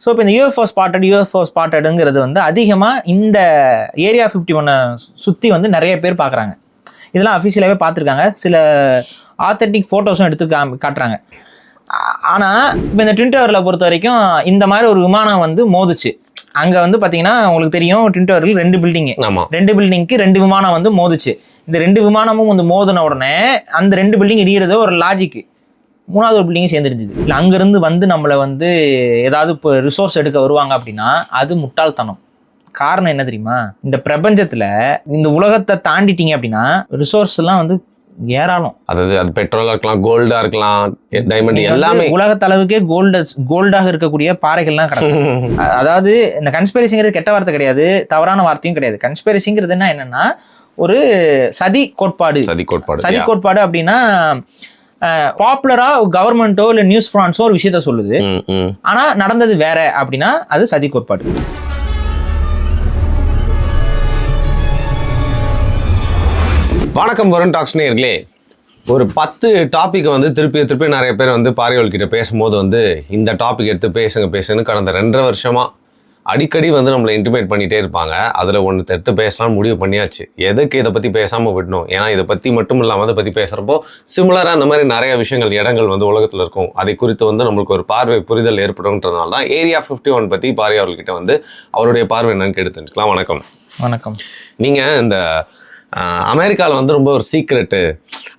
So இப்போ இந்த UFO ஸ்பாட்டடுங்கிறது வந்து அதிகமாக இந்த ஏரியா 51 சுற்றி வந்து நிறைய பேர் பார்க்குறாங்க. இதெல்லாம் அஃபிஷியலாகவே பார்த்துருக்காங்க. சில ஆத்தென்டிக் ஃபோட்டோஸும் எடுத்து காட்டுறாங்க. ஆனால் இப்போ இந்த ட்வின் டவரில் பொறுத்த வரைக்கும் இந்த மாதிரி ஒரு விமானம் வந்து மோதுச்சு. அங்கே வந்து பார்த்தீங்கன்னா உங்களுக்கு தெரியும், ட்வின் டவரில் 2 பில்டிங்கு, 2 பில்டிங்க்கு 2 விமானம் வந்து மோதுச்சு. இந்த 2 விமானமும் வந்து மோதின உடனே அந்த 2 பில்டிங் இடிகிறது ஒரு லாஜிக்கு, 3வது ஒரு பில்டிங்கும் சேர்ந்துருச்சு. இல்லை அங்கேருந்து வந்து நம்மளை வந்து ஏதாவது இப்போ ரிசோர்ஸ் எடுக்க வருவாங்க அப்படின்னா அது முட்டாள்தனம். காரணம் என்ன தெரியுமா? இந்த பிரபஞ்சத்தில் இந்த உலகத்தை தாண்டிட்டீங்க அப்படின்னா ரிசோர்ஸ் எல்லாம் வந்து ஏராளம். அதாவது அது பெட்ரோலா இருக்கலாம், கோல்டா இருக்கலாம், டைமண்ட், எல்லாமே உலகத்தளவுக்கே கோல்டாக இருக்கக்கூடிய பாறைகள்லாம் கிடக்கும். அதாவது இந்த கன்ஸ்பிரசிங்கிறது கெட்ட வார்த்தை கிடையாது, தவறான வார்த்தையும் கிடையாது. கன்ஸ்பிரசிங்கிறது என்னன்னா ஒரு சதி கோட்பாடு அப்படின்னா பாப்புலரா கவர்மெண்ட்டோ இல்லை நியூஸ் பிரான்ஸோ ஒரு விஷயத்த சொல்லுது, ஆனா நடந்தது வேற அப்படின்னா அது சதி கோட்பாடு. வணக்கம் வருண் டாக்ஸ் நேயர்களே. ஒரு 10 டாப்பிக்கை வந்து திருப்பி நிறைய பேர் வந்து பார்வையாளர்கிட்ட பேசும்போது வந்து இந்த டாபிக் எடுத்து பேசுங்கன்னு கடந்த 2.5 வருஷமாக அடிக்கடி வந்து நம்மளை இன்டிமேட் பண்ணிகிட்டே இருப்பாங்க. அதில் ஒன்று எடுத்து பேசலாம்னு முடிவு பண்ணியாச்சு. எதுக்கு இதை பற்றி பேசாமல் விடணும்? ஏன்னா இதை பற்றி மட்டும் இல்லாமல் அதை பற்றி பேசுகிறப்போ சிமிலராக அந்த மாதிரி நிறைய விஷயங்கள், இடங்கள் வந்து உலகத்தில் இருக்கும். அதை குறித்து வந்து நம்மளுக்கு ஒரு புரிதல் ஏற்படும்ன்றதுனால தான் ஏரியா 51 பற்றி பார்வையாளர்கிட்ட வந்து அவருடைய பார்வை என்னன்னு கேட்டு தெரிஞ்சுக்கலாம். வணக்கம். நீங்கள் இந்த அமெரிக்காவில் வந்து ரொம்ப ஒரு சீக்ரெட்டு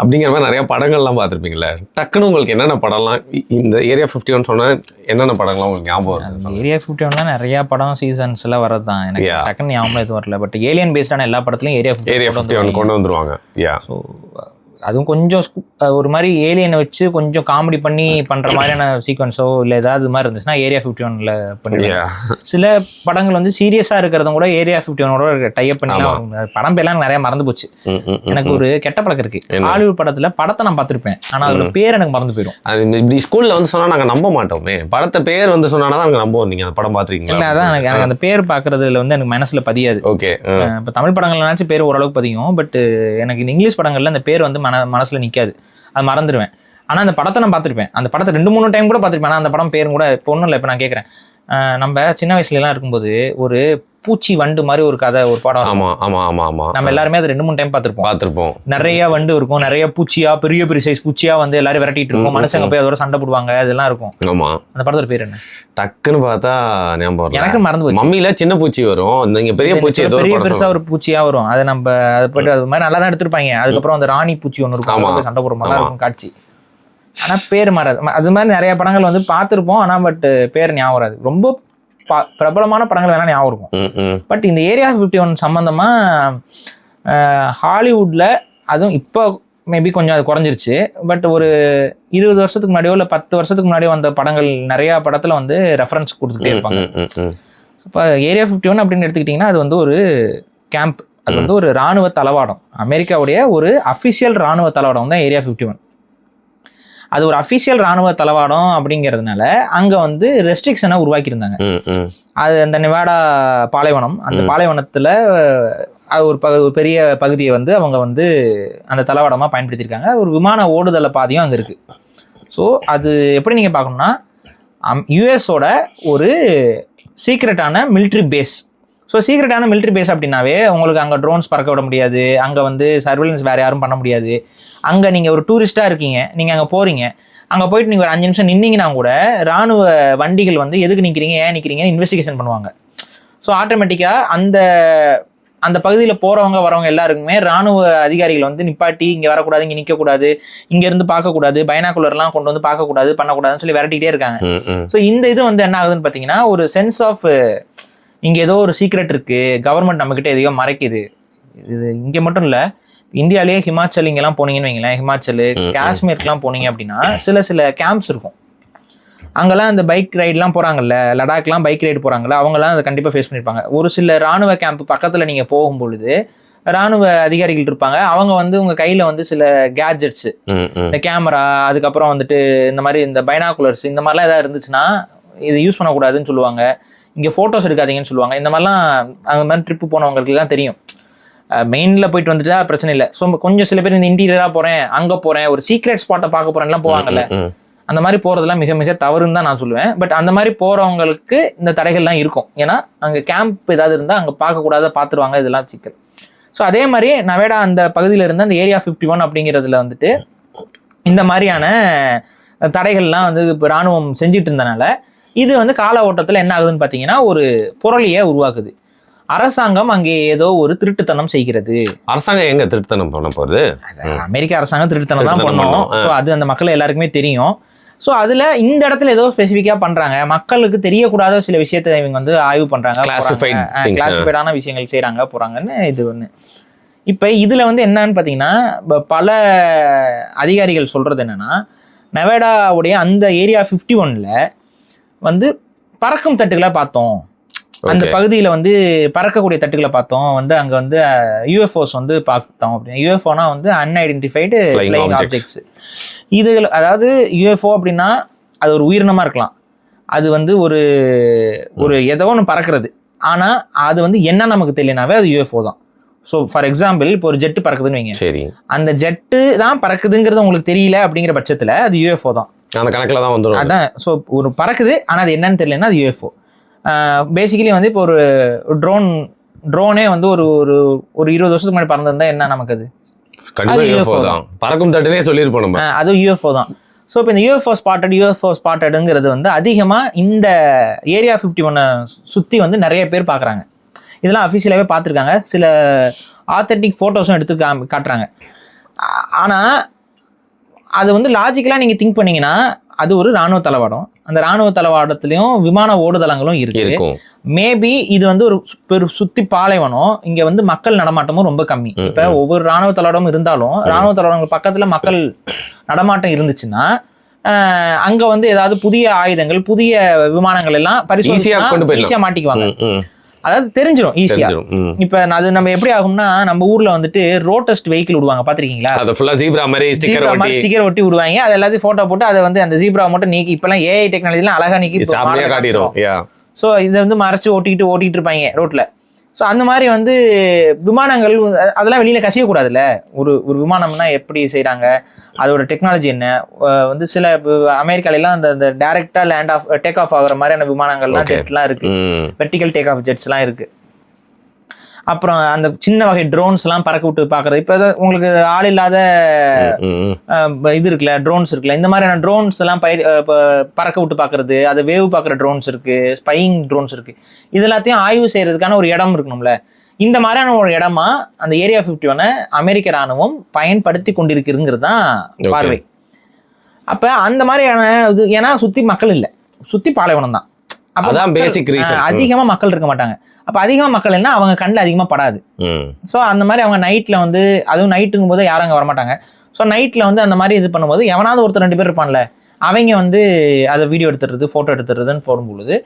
அப்படிங்கிற மாதிரி நிறைய படங்கள்லாம் பார்த்துருப்பீங்களே. டக்குன்னு உங்களுக்கு என்னென்ன படம்லாம் இந்த ஏரியா 51 சொன்னால் என்னென்ன படங்கள்லாம் உங்களுக்கு ஞாபகம் வருது? ஏரியா 51 நிறைய படம் சீசன்ஸ்லாம் வரது தான். எனக்கு டக்குன்னு ஞாபகம் எதுவும் வரல. பட் ஏலியன் பேஸ்டான எல்லா படத்துலையும் ஏரியா 51 கொண்டு வந்துருவாங்க. ஸோ அதுவும் கொஞ்சம் ஒரு மாதிரி ஏலியனை வச்சு கொஞ்சம் காமெடி பண்ணி பண்ணுற மாதிரியான சீக்வன்ஸோ இல்லை ஏதாவது மாதிரி இருந்துச்சுன்னா ஏரியா 51 பண்ணிடுவாங்க. சில படங்கள் வந்து சீரியஸாக இருக்கிறதும் கூட ஏரியா 51 டைப் பண்ணிலாம். படம் பேர்லாம் நிறைய மறந்து போச்சு. எனக்கு ஒரு கெட்ட பழக்கம் இருக்கு. ஹாலிவுட் படத்தை நான் பார்த்துருப்பேன், ஆனால் அதோட பேர் எனக்கு மறந்து போயிடும். இப்படி ஸ்கூலில் வந்து சொன்னால் நாங்கள் நம்ப மாட்டோமே. படத்தை பேர் வந்து சொன்னா தான் நாங்கள் நம்புவோம். நீங்கள் அந்த படம் பார்த்துருக்கீங்களா? இல்லை, அதான் எனக்கு அந்த பேர் பார்க்கறதுல வந்து எனக்கு மனசில் பதியாது. ஓகே, இப்போ தமிழ் படங்கள்னாச்சும் பேர் ஓரளவுக்கு பதியும். பட் எனக்கு இந்த இங்கிலீஷ் படங்கள்ல அந்த பேர் வந்து மனசுல நிற்காது, அது மறந்துடுவேன். ஆனால் அந்த படத்தை நான் பார்த்துருப்பேன். அந்த படத்தை 2-3 டைம் கூட பார்த்துருப்பேன். ஆனால் அந்த படம் பேரும் கூட இப்போ ஒன்றும் இல்லை. இப்போ நான் கேட்குறேன், நம்ம சின்ன வயசுலலாம் இருக்கும்போது ஒரு பூச்சி வண்டு மாதிரி ஒரு கதை, ஒரு படம். நம்ம எல்லாருமே அதை 2-3 டைம் பார்த்துருப்போம். நிறைய வண்டு இருக்கும், நிறைய பூச்சியா, பெரிய சைஸ் பூச்சியா வந்து எல்லாரும் விரட்டிட்டு இருக்கும். மனுஷங்க போய் அதோட சண்டை போடுவாங்க, அதெல்லாம் இருக்கும். அந்த படத்தோட பேர் என்ன? டக்குன்னு பார்த்தா ஞாபகம் எனக்கு மறந்து போச்சு. மம்மியில சின்ன பூச்சி வரும், நீங்க பெரிய பூச்சி, பெருசா ஒரு பூச்சியா வரும். அதை நம்ம அதை போயிட்டு அது மாதிரி நல்லா தான் எடுத்திருப்பாங்க. அதுக்கப்புறம் அந்த ராணி பூச்சி ஒன்று இருக்கும், சண்டை போடுற மாதிரி இருக்கும் காட்சி. ஆனா பேர் மாறாது. அது மாதிரி நிறைய படங்கள் வந்து பார்த்துருப்போம், ஆனா பட் பேர் ஞாபகம் வராது. ரொம்ப பிரபலமான படங்கள் வேணா ஞாபகம் இருக்கும். பட் இந்த ஏரியா 51 சம்பந்தமா ஹாலிவுட்ல, அதுவும் இப்போ மேபி கொஞ்சம் அது குறைஞ்சிருச்சு. பட் ஒரு 20 வருஷத்துக்கு முன்னாடியோ இல்லை 10 வருஷத்துக்கு முன்னாடியோ வந்த படங்கள் நிறைய படத்துல வந்து ரெஃபரன்ஸ் கொடுத்துட்டே இருப்பாங்க. இப்போ ஏரியா 51 அப்படின்னு எடுத்துக்கிட்டிங்கன்னா அது வந்து ஒரு கேம்ப், அது வந்து ஒரு இராணுவ தளவாடம். அமெரிக்காவுடைய ஒரு அஃபிஷியல் இராணுவ தளவாடம் தான் ஏரியா 51. அது ஒரு அஃபிஷியல் இராணுவ தளவாடம் அப்படிங்கிறதுனால அங்கே வந்து ரெஸ்ட்ரிக்ஷனை உருவாக்கியிருந்தாங்க. அது அந்த நெவாடா பாலைவனம், அந்த பாலைவனத்தில் அது ஒரு பெரிய பகுதியை வந்து அவங்க வந்து அந்த தளவாடமாக பயன்படுத்தியிருக்காங்க. ஒரு விமான ஓடுதலை பாதையும் அங்கே இருக்குது. ஸோ அது எப்படி நீங்கள் பார்க்கணும்னா யூஎஸோட ஒரு சீக்ரெட்டான மிலிட்ரி பேஸ். ஸோ சீக்ரெட்டான மிலிட்ரி பேஸ் அப்படின்னாவே உங்களுக்கு அங்கே ட்ரோன்ஸ் பறக்க விட முடியாது, அங்கே வந்து சர்வேலன்ஸ் வேறு யாரும் பண்ண முடியாது. அங்கே நீங்கள் ஒரு டூரிஸ்ட்டாக இருக்கீங்க, நீங்கள் அங்கே போகிறீங்க, அங்கே போயிட்டு நீங்கள் ஒரு 5 நிமிஷம் நின்னீங்கன்னா கூட இராணுவ வண்டிகள் வந்து எதுக்கு நிற்கிறீங்க, ஏன் நிற்கிறீங்கன்னு இன்வெஸ்டிகேஷன் பண்ணுவாங்க. ஸோ ஆட்டோமேட்டிக்காக அந்த பகுதியில் போகிறவங்க வரவங்க எல்லாருக்குமே இராணுவ அதிகாரிகள் வந்து நிப்பாட்டி இங்கே வரக்கூடாது, இங்கே நிற்கக்கூடாது, இங்கேருந்து பார்க்கக்கூடாது, பைனாகுலர்லாம் கொண்டு வந்து பார்க்கக்கூடாது, பண்ணக்கூடாதுன்னு சொல்லி விரட்டிகிட்டே இருக்காங்க. ஸோ இந்த இது வந்து என்ன ஆகுதுன்னு பார்த்தீங்கன்னா ஒரு சென்ஸ் ஆஃப் இங்கே ஏதோ ஒரு சீக்ரெட் இருக்குது, கவர்மெண்ட் நம்மக்கிட்ட எதையோ மறைக்குது. இது இங்கே மட்டும் இல்லை, இந்தியாவிலேயே ஹிமாச்சல் இங்கெல்லாம் போனீங்கன்னு வைங்களேன், ஹிமாச்சல், காஷ்மீருக்குலாம் போனீங்க அப்படின்னா சில கேம்ப்ஸ் இருக்கும். அங்கெல்லாம் அந்த பைக் ரைடெலாம் போகிறாங்கல்ல, லடாக்லாம் பைக் ரைடு போகிறாங்கல்ல, அவங்கெல்லாம் அதை கண்டிப்பாக ஃபேஸ் பண்ணியிருப்பாங்க. ஒரு சில இராணுவ கேம்ப் பக்கத்தில் நீங்கள் போகும்பொழுது இராணுவ அதிகாரிகள் இருப்பாங்க. அவங்க வந்து உங்கள் கையில் வந்து சில கேட்ஜெட்ஸு, இந்த கேமரா, அதுக்கப்புறம் வந்துட்டு இந்த மாதிரி இந்த பைனாகுலர்ஸ், இந்த மாதிரிலாம் எதாவது இருந்துச்சுன்னா இது யூஸ் பண்ணக்கூடாதுன்னு சொல்லுவாங்க. இங்கே ஃபோட்டோஸ் எடுக்காதீங்கன்னு சொல்லுவாங்க. இந்த மாதிரிலாம் அந்த மாதிரி ட்ரிப்பு போனவங்களுக்குலாம் தெரியும். மெயினில் போயிட்டு வந்துட்டு பிரச்சனை இல்லை. ஸோ கொஞ்சம் சில பேர் இந்த இன்டீரியராக போகிறேன், அங்கே போகிறேன், ஒரு சீக்ரெட் ஸ்பாட்டை பார்க்க போகிறேன்லாம் போவாங்கல்ல, அந்த மாதிரி போகிறதுலாம் மிக மிக தவறுன்னு தான் நான் சொல்லுவேன். பட் அந்த மாதிரி போகிறவங்களுக்கு இந்த தடைகள்லாம் இருக்கும். ஏன்னா அங்கே கேம்ப் ஏதாவது இருந்தால் அங்கே பார்க்கக்கூடாத பார்த்துருவாங்க, இதெல்லாம் சிக்கல். ஸோ அதே மாதிரி நவேடா அந்த பகுதியில் இருந்த அந்த ஏரியா 51 அப்படிங்கிறதுல வந்துட்டு இந்த மாதிரியான தடைகள்லாம் வந்து இப்போ இராணுவம் செஞ்சுட்டு இருந்தனால இது வந்து கால ஓட்டத்தில் என்ன ஆகுதுன்னு பார்த்தீங்கன்னா ஒரு புரளியை உருவாக்குது. அரசாங்கம் அங்கே ஏதோ ஒரு திருட்டுத்தனம் செய்கிறது. அரசாங்கம் எங்க திருட்டுத்தனம் பண்ண போகுது? அமெரிக்க அரசாங்கம் திருட்டுத்தனம் தான் பண்ணும். ஸோ அது அந்த மக்கள் எல்லாருக்குமே தெரியும். ஸோ அதில் இந்த இடத்துல ஏதோ ஸ்பெசிஃபிக்காக பண்ணுறாங்க, மக்களுக்கு தெரியக்கூடாத சில விஷயத்தை இவங்க வந்து ஆய்வு பண்ணுறாங்க, கிளாசிஃபைடான விஷயங்கள் செய்கிறாங்க போகிறாங்கன்னு இது ஒன்று. இப்போ இதில் வந்து என்னன்னு பார்த்தீங்கன்னா பல அதிகாரிகள் சொல்கிறது என்னென்னா நவேடாவுடைய அந்த ஏரியா 51ல் வந்து பறக்கும் தட்டுகளை பார்த்தோம், அந்த பகுதியில் வந்து பறக்கக்கூடிய தட்டுகளை பார்த்தோம், வந்து அங்கே வந்து யூஎஃப்ஓஸ் வந்து பார்த்தோம் அப்படின்னு. யூஎஃப்ஓனா வந்து அன்ஐடென்டிஃபைடு ஃப்ளையிங் ஆப்ஜெக்ட்ஸ். இது அதாவது யூஎஃப்ஓ அப்படின்னா அது ஒரு உயிரினமாக இருக்கலாம், அது வந்து ஒரு ஒரு ஏதோ ஒன்று பறக்கிறது, ஆனால் அது வந்து என்ன நமக்கு தெரியலனாவே அது யூஎஃப்ஓ தான். ஸோ ஃபார் எக்ஸாம்பிள் இப்போ ஒரு ஜெட்டு பறக்குதுன்னு வைங்க, சரி, அந்த ஜெட்டு தான் பறக்குதுங்கிறது உங்களுக்கு தெரியல அப்படிங்கிற பட்சத்தில் அது யூஎஃப்ஓ தான், அந்த கணக்கில் தான் வந்துடும். அதான் ஸோ ஒரு பறக்குது ஆனால் அது என்னன்னு தெரியலன்னா அது யூஎஃப்ஓ. பேசிக்கலி வந்து இப்போ ஒரு ட்ரோனே வந்து ஒரு ஒரு ஒரு 20 வருஷத்துக்கு முன்னாடி பறந்துருந்தா என்ன நமக்கு அது யூஎஃப்ஓ தான், பறக்கும் தட்டுனே சொல்லியிருப்போம் நம்ம, அது யூஎஃப்ஓ தான். ஸோ இப்போ இந்த யூஎஃப்ஓ ஸ்பாட்டடுங்கிறது வந்து அதிகமாக இந்த ஏரியா 51 சுற்றி வந்து நிறைய பேர் பார்க்குறாங்க. இதெல்லாம் அஃபிஷியலாகவே பார்த்துருக்காங்க, சில ஆத்தென்டிக் ஃபோட்டோஸும் எடுத்து காட்டுறாங்க. ஆனால் அது வந்து லாஜிக்கலாக நீங்கள் திங்க் பண்ணிங்கன்னா அது ஒரு இராணுவ தளவாடம், அந்த இராணுவ தளவாடத்துலேயும் விமான ஓடுதளங்களும் இருக்குது. மேபி இது வந்து ஒரு சுற்றி பாலைவனம், இங்கே வந்து மக்கள் நடமாட்டமும் ரொம்ப கம்மி. இப்போ ஒவ்வொரு இராணுவ தளவாடமும் இருந்தாலும் இராணுவ தளவாடங்கள் பக்கத்தில் மக்கள் நடமாட்டம் இருந்துச்சுன்னா அங்கே வந்து ஏதாவது புதிய ஆயுதங்கள் புதிய விமானங்கள் எல்லாம் ஈஸியாக மாட்டிக்குவாங்க, அதாவது தெரிஞ்சிடும் ஈஸியா. இப்ப அது நம்ம எப்படி ஆகும்னா நம்ம ஊர்ல வந்துட்டு ரோட் டெஸ்ட் வெஹிக்கிள் விடுவாங்க, பாத்திருக்கீங்களா? அது ஃபுல்லா ஜீப்ரா மாதிரி ஸ்டிக்கர் ஒட்டி விடுவாங்க, அது எல்லாத்தையும் போட்டோ போட்டு அதை வந்து அந்த ஜீப்ரா மட்டும் நீக்கி, இப்பெல்லாம் ஏஐ டெக்னாலஜிலாம் அழகா நீக்கி காட்டிடும். ஸோ இதை வந்து மறைச்சு ஓட்டிட்டு இருப்பாங்க ரோட்ல. ஸோ அந்த மாதிரி வந்து விமானங்கள் அதெல்லாம் வெளியில கசியக்கூடாதுல்ல. ஒரு ஒரு விமானம்னா எப்படி செய்யறாங்க, அதோட டெக்னாலஜி என்ன, வந்து சில அமெரிக்காலாம் அந்த டைரக்டா டேக் ஆஃப் ஆகுற மாதிரியான விமானங்கள்லாம் ஜெட்லாம் இருக்கு, வெர்டிகல் டேக் ஆஃப் ஜெட்ஸ்லாம் இருக்கு. அப்புறம் அந்த சின்ன வகை ட்ரோன்ஸ் எல்லாம் பறக்க விட்டு பாக்குறது. இப்போ உங்களுக்கு ஆள் இல்லாத இது இருக்குல்ல, ட்ரோன்ஸ் இருக்குல்ல, இந்த மாதிரியான ட்ரோன்ஸ் எல்லாம் பறக்க விட்டு பாக்குறது, அதை வேவ் பார்க்குற ட்ரோன்ஸ் இருக்கு, ஸ்பையிங் ட்ரோன்ஸ் இருக்கு. இது எல்லாத்தையும் ஆய்வு செய்யறதுக்கான ஒரு இடம் இருக்கணும்ல. இந்த மாதிரியான ஒரு இடமா அந்த ஏரியா 51 அமெரிக்க ராணுவம் பயன்படுத்தி கொண்டிருக்குங்கிறது தான் பார்வை. அப்ப அந்த மாதிரியான இது, ஏன்னா சுத்தி மக்கள் இல்லை, சுத்தி பாலைவனம் தான், அதிகமா மக்கள் இருக்க மாட்டாங்க. அப்ப அதிகமா மக்கள் என்ன, அவங்க கண்ணில் அதிகமா படாது. ஸோ அந்த மாதிரி அவங்க நைட்ல வந்து, அதுவும் நைட்டுங்கும் போது யாரும் அங்கே வரமாட்டாங்க. ஸோ நைட்ல வந்து அந்த மாதிரி இது பண்ணும்போது எவனாவது ஒருத்தர் 2 பேர் இருப்பான்ல, அவங்க வந்து அதை வீடியோ எடுத்துடுறது ஃபோட்டோ எடுத்துடுறதுன்னு போடும்பொழுது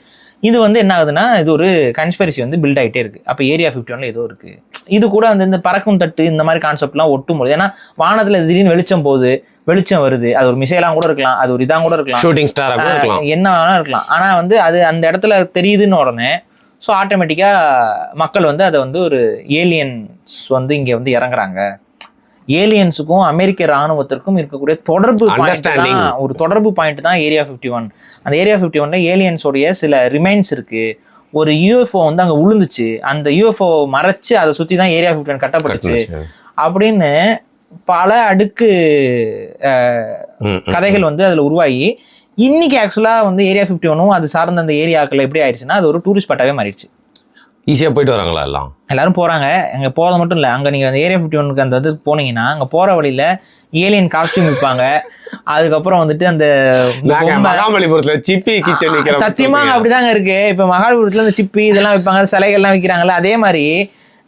இது வந்து என்ன ஆகுதுன்னா இது ஒரு கன்ஸ்பெரிசி வந்து பில்ட் ஆகிட்டே இருக்கு. அப்போ ஏரியா 51 ஏதோ இருக்கு. இது கூட வந்து இந்த பறக்கும் தட்டு இந்த மாதிரி கான்செப்ட்லாம் ஒட்டும்போது, ஏன்னா வானத்துல திடீர்னு வெளிச்சம் வருது, அது ஒரு மிசைலாம் கூட இருக்கலாம், அது ஒரு இதாக கூட இருக்கலாம், ஷூட்டிங் ஸ்டார் என்ன வேணா இருக்கலாம். ஆனா வந்து அது அந்த இடத்துல தெரியுதுன்னு உடனே ஸோ ஆட்டோமேட்டிக்காக மக்கள் வந்து அதை வந்து ஒரு ஏலியன்ஸ் வந்து இங்கே வந்து இறங்குறாங்க. ஏலியன்ஸுக்கும் அமெரிக்க இராணுவத்திற்கும் இருக்கக்கூடிய தொடர்பு பாயிண்ட் தான் ஏரியா 51. அந்த ஏரியா 51ல ஏலியன்ஸோடைய சில ரிமைன்ஸ் இருக்கு. ஒரு யூஎஃப்ஓ வந்து அங்கே விழுந்துச்சு, அந்த யூஎஃப்ஓ மறைச்சு அதை சுற்றி தான் ஏரியா 51 கட்டப்பட்டுச்சு அப்படின்னு பல அடுக்கு கதைகள் வந்து அதில் உருவாகி இன்னைக்கு ஆக்சுவலாக வந்து ஏரியா 51 அது சார்ந்த அந்த ஏரியாக்கள் எப்படி ஆயிடுச்சுன்னா அது ஒரு டூரிஸ்ட் ஸ்பாட்டாகவே மாறிடுச்சு. ஈஸியாக போயிட்டு வராங்களா? எல்லாரும் போகிறாங்க. அங்கே போகிறது மட்டும் இல்லை, அங்கே நீங்கள் அந்த ஏரியா 51 அந்த இதுக்கு போனீங்கன்னா அங்கே போகிற வழியில் ஏலியன் காஸ்டியூம் விற்பாங்க. அதுக்கப்புறம் வந்துட்டு அந்த மகாபலிபுரத்தில் சிப்பி கிச்சன் சத்தியமா அப்படிதாங்க இருக்கு. இப்போ மகாபலிபுரத்தில் இந்த சிப்பி இதெல்லாம் விற்பாங்க, சிலைகள்லாம் விற்கிறாங்கல்ல. அதே மாதிரி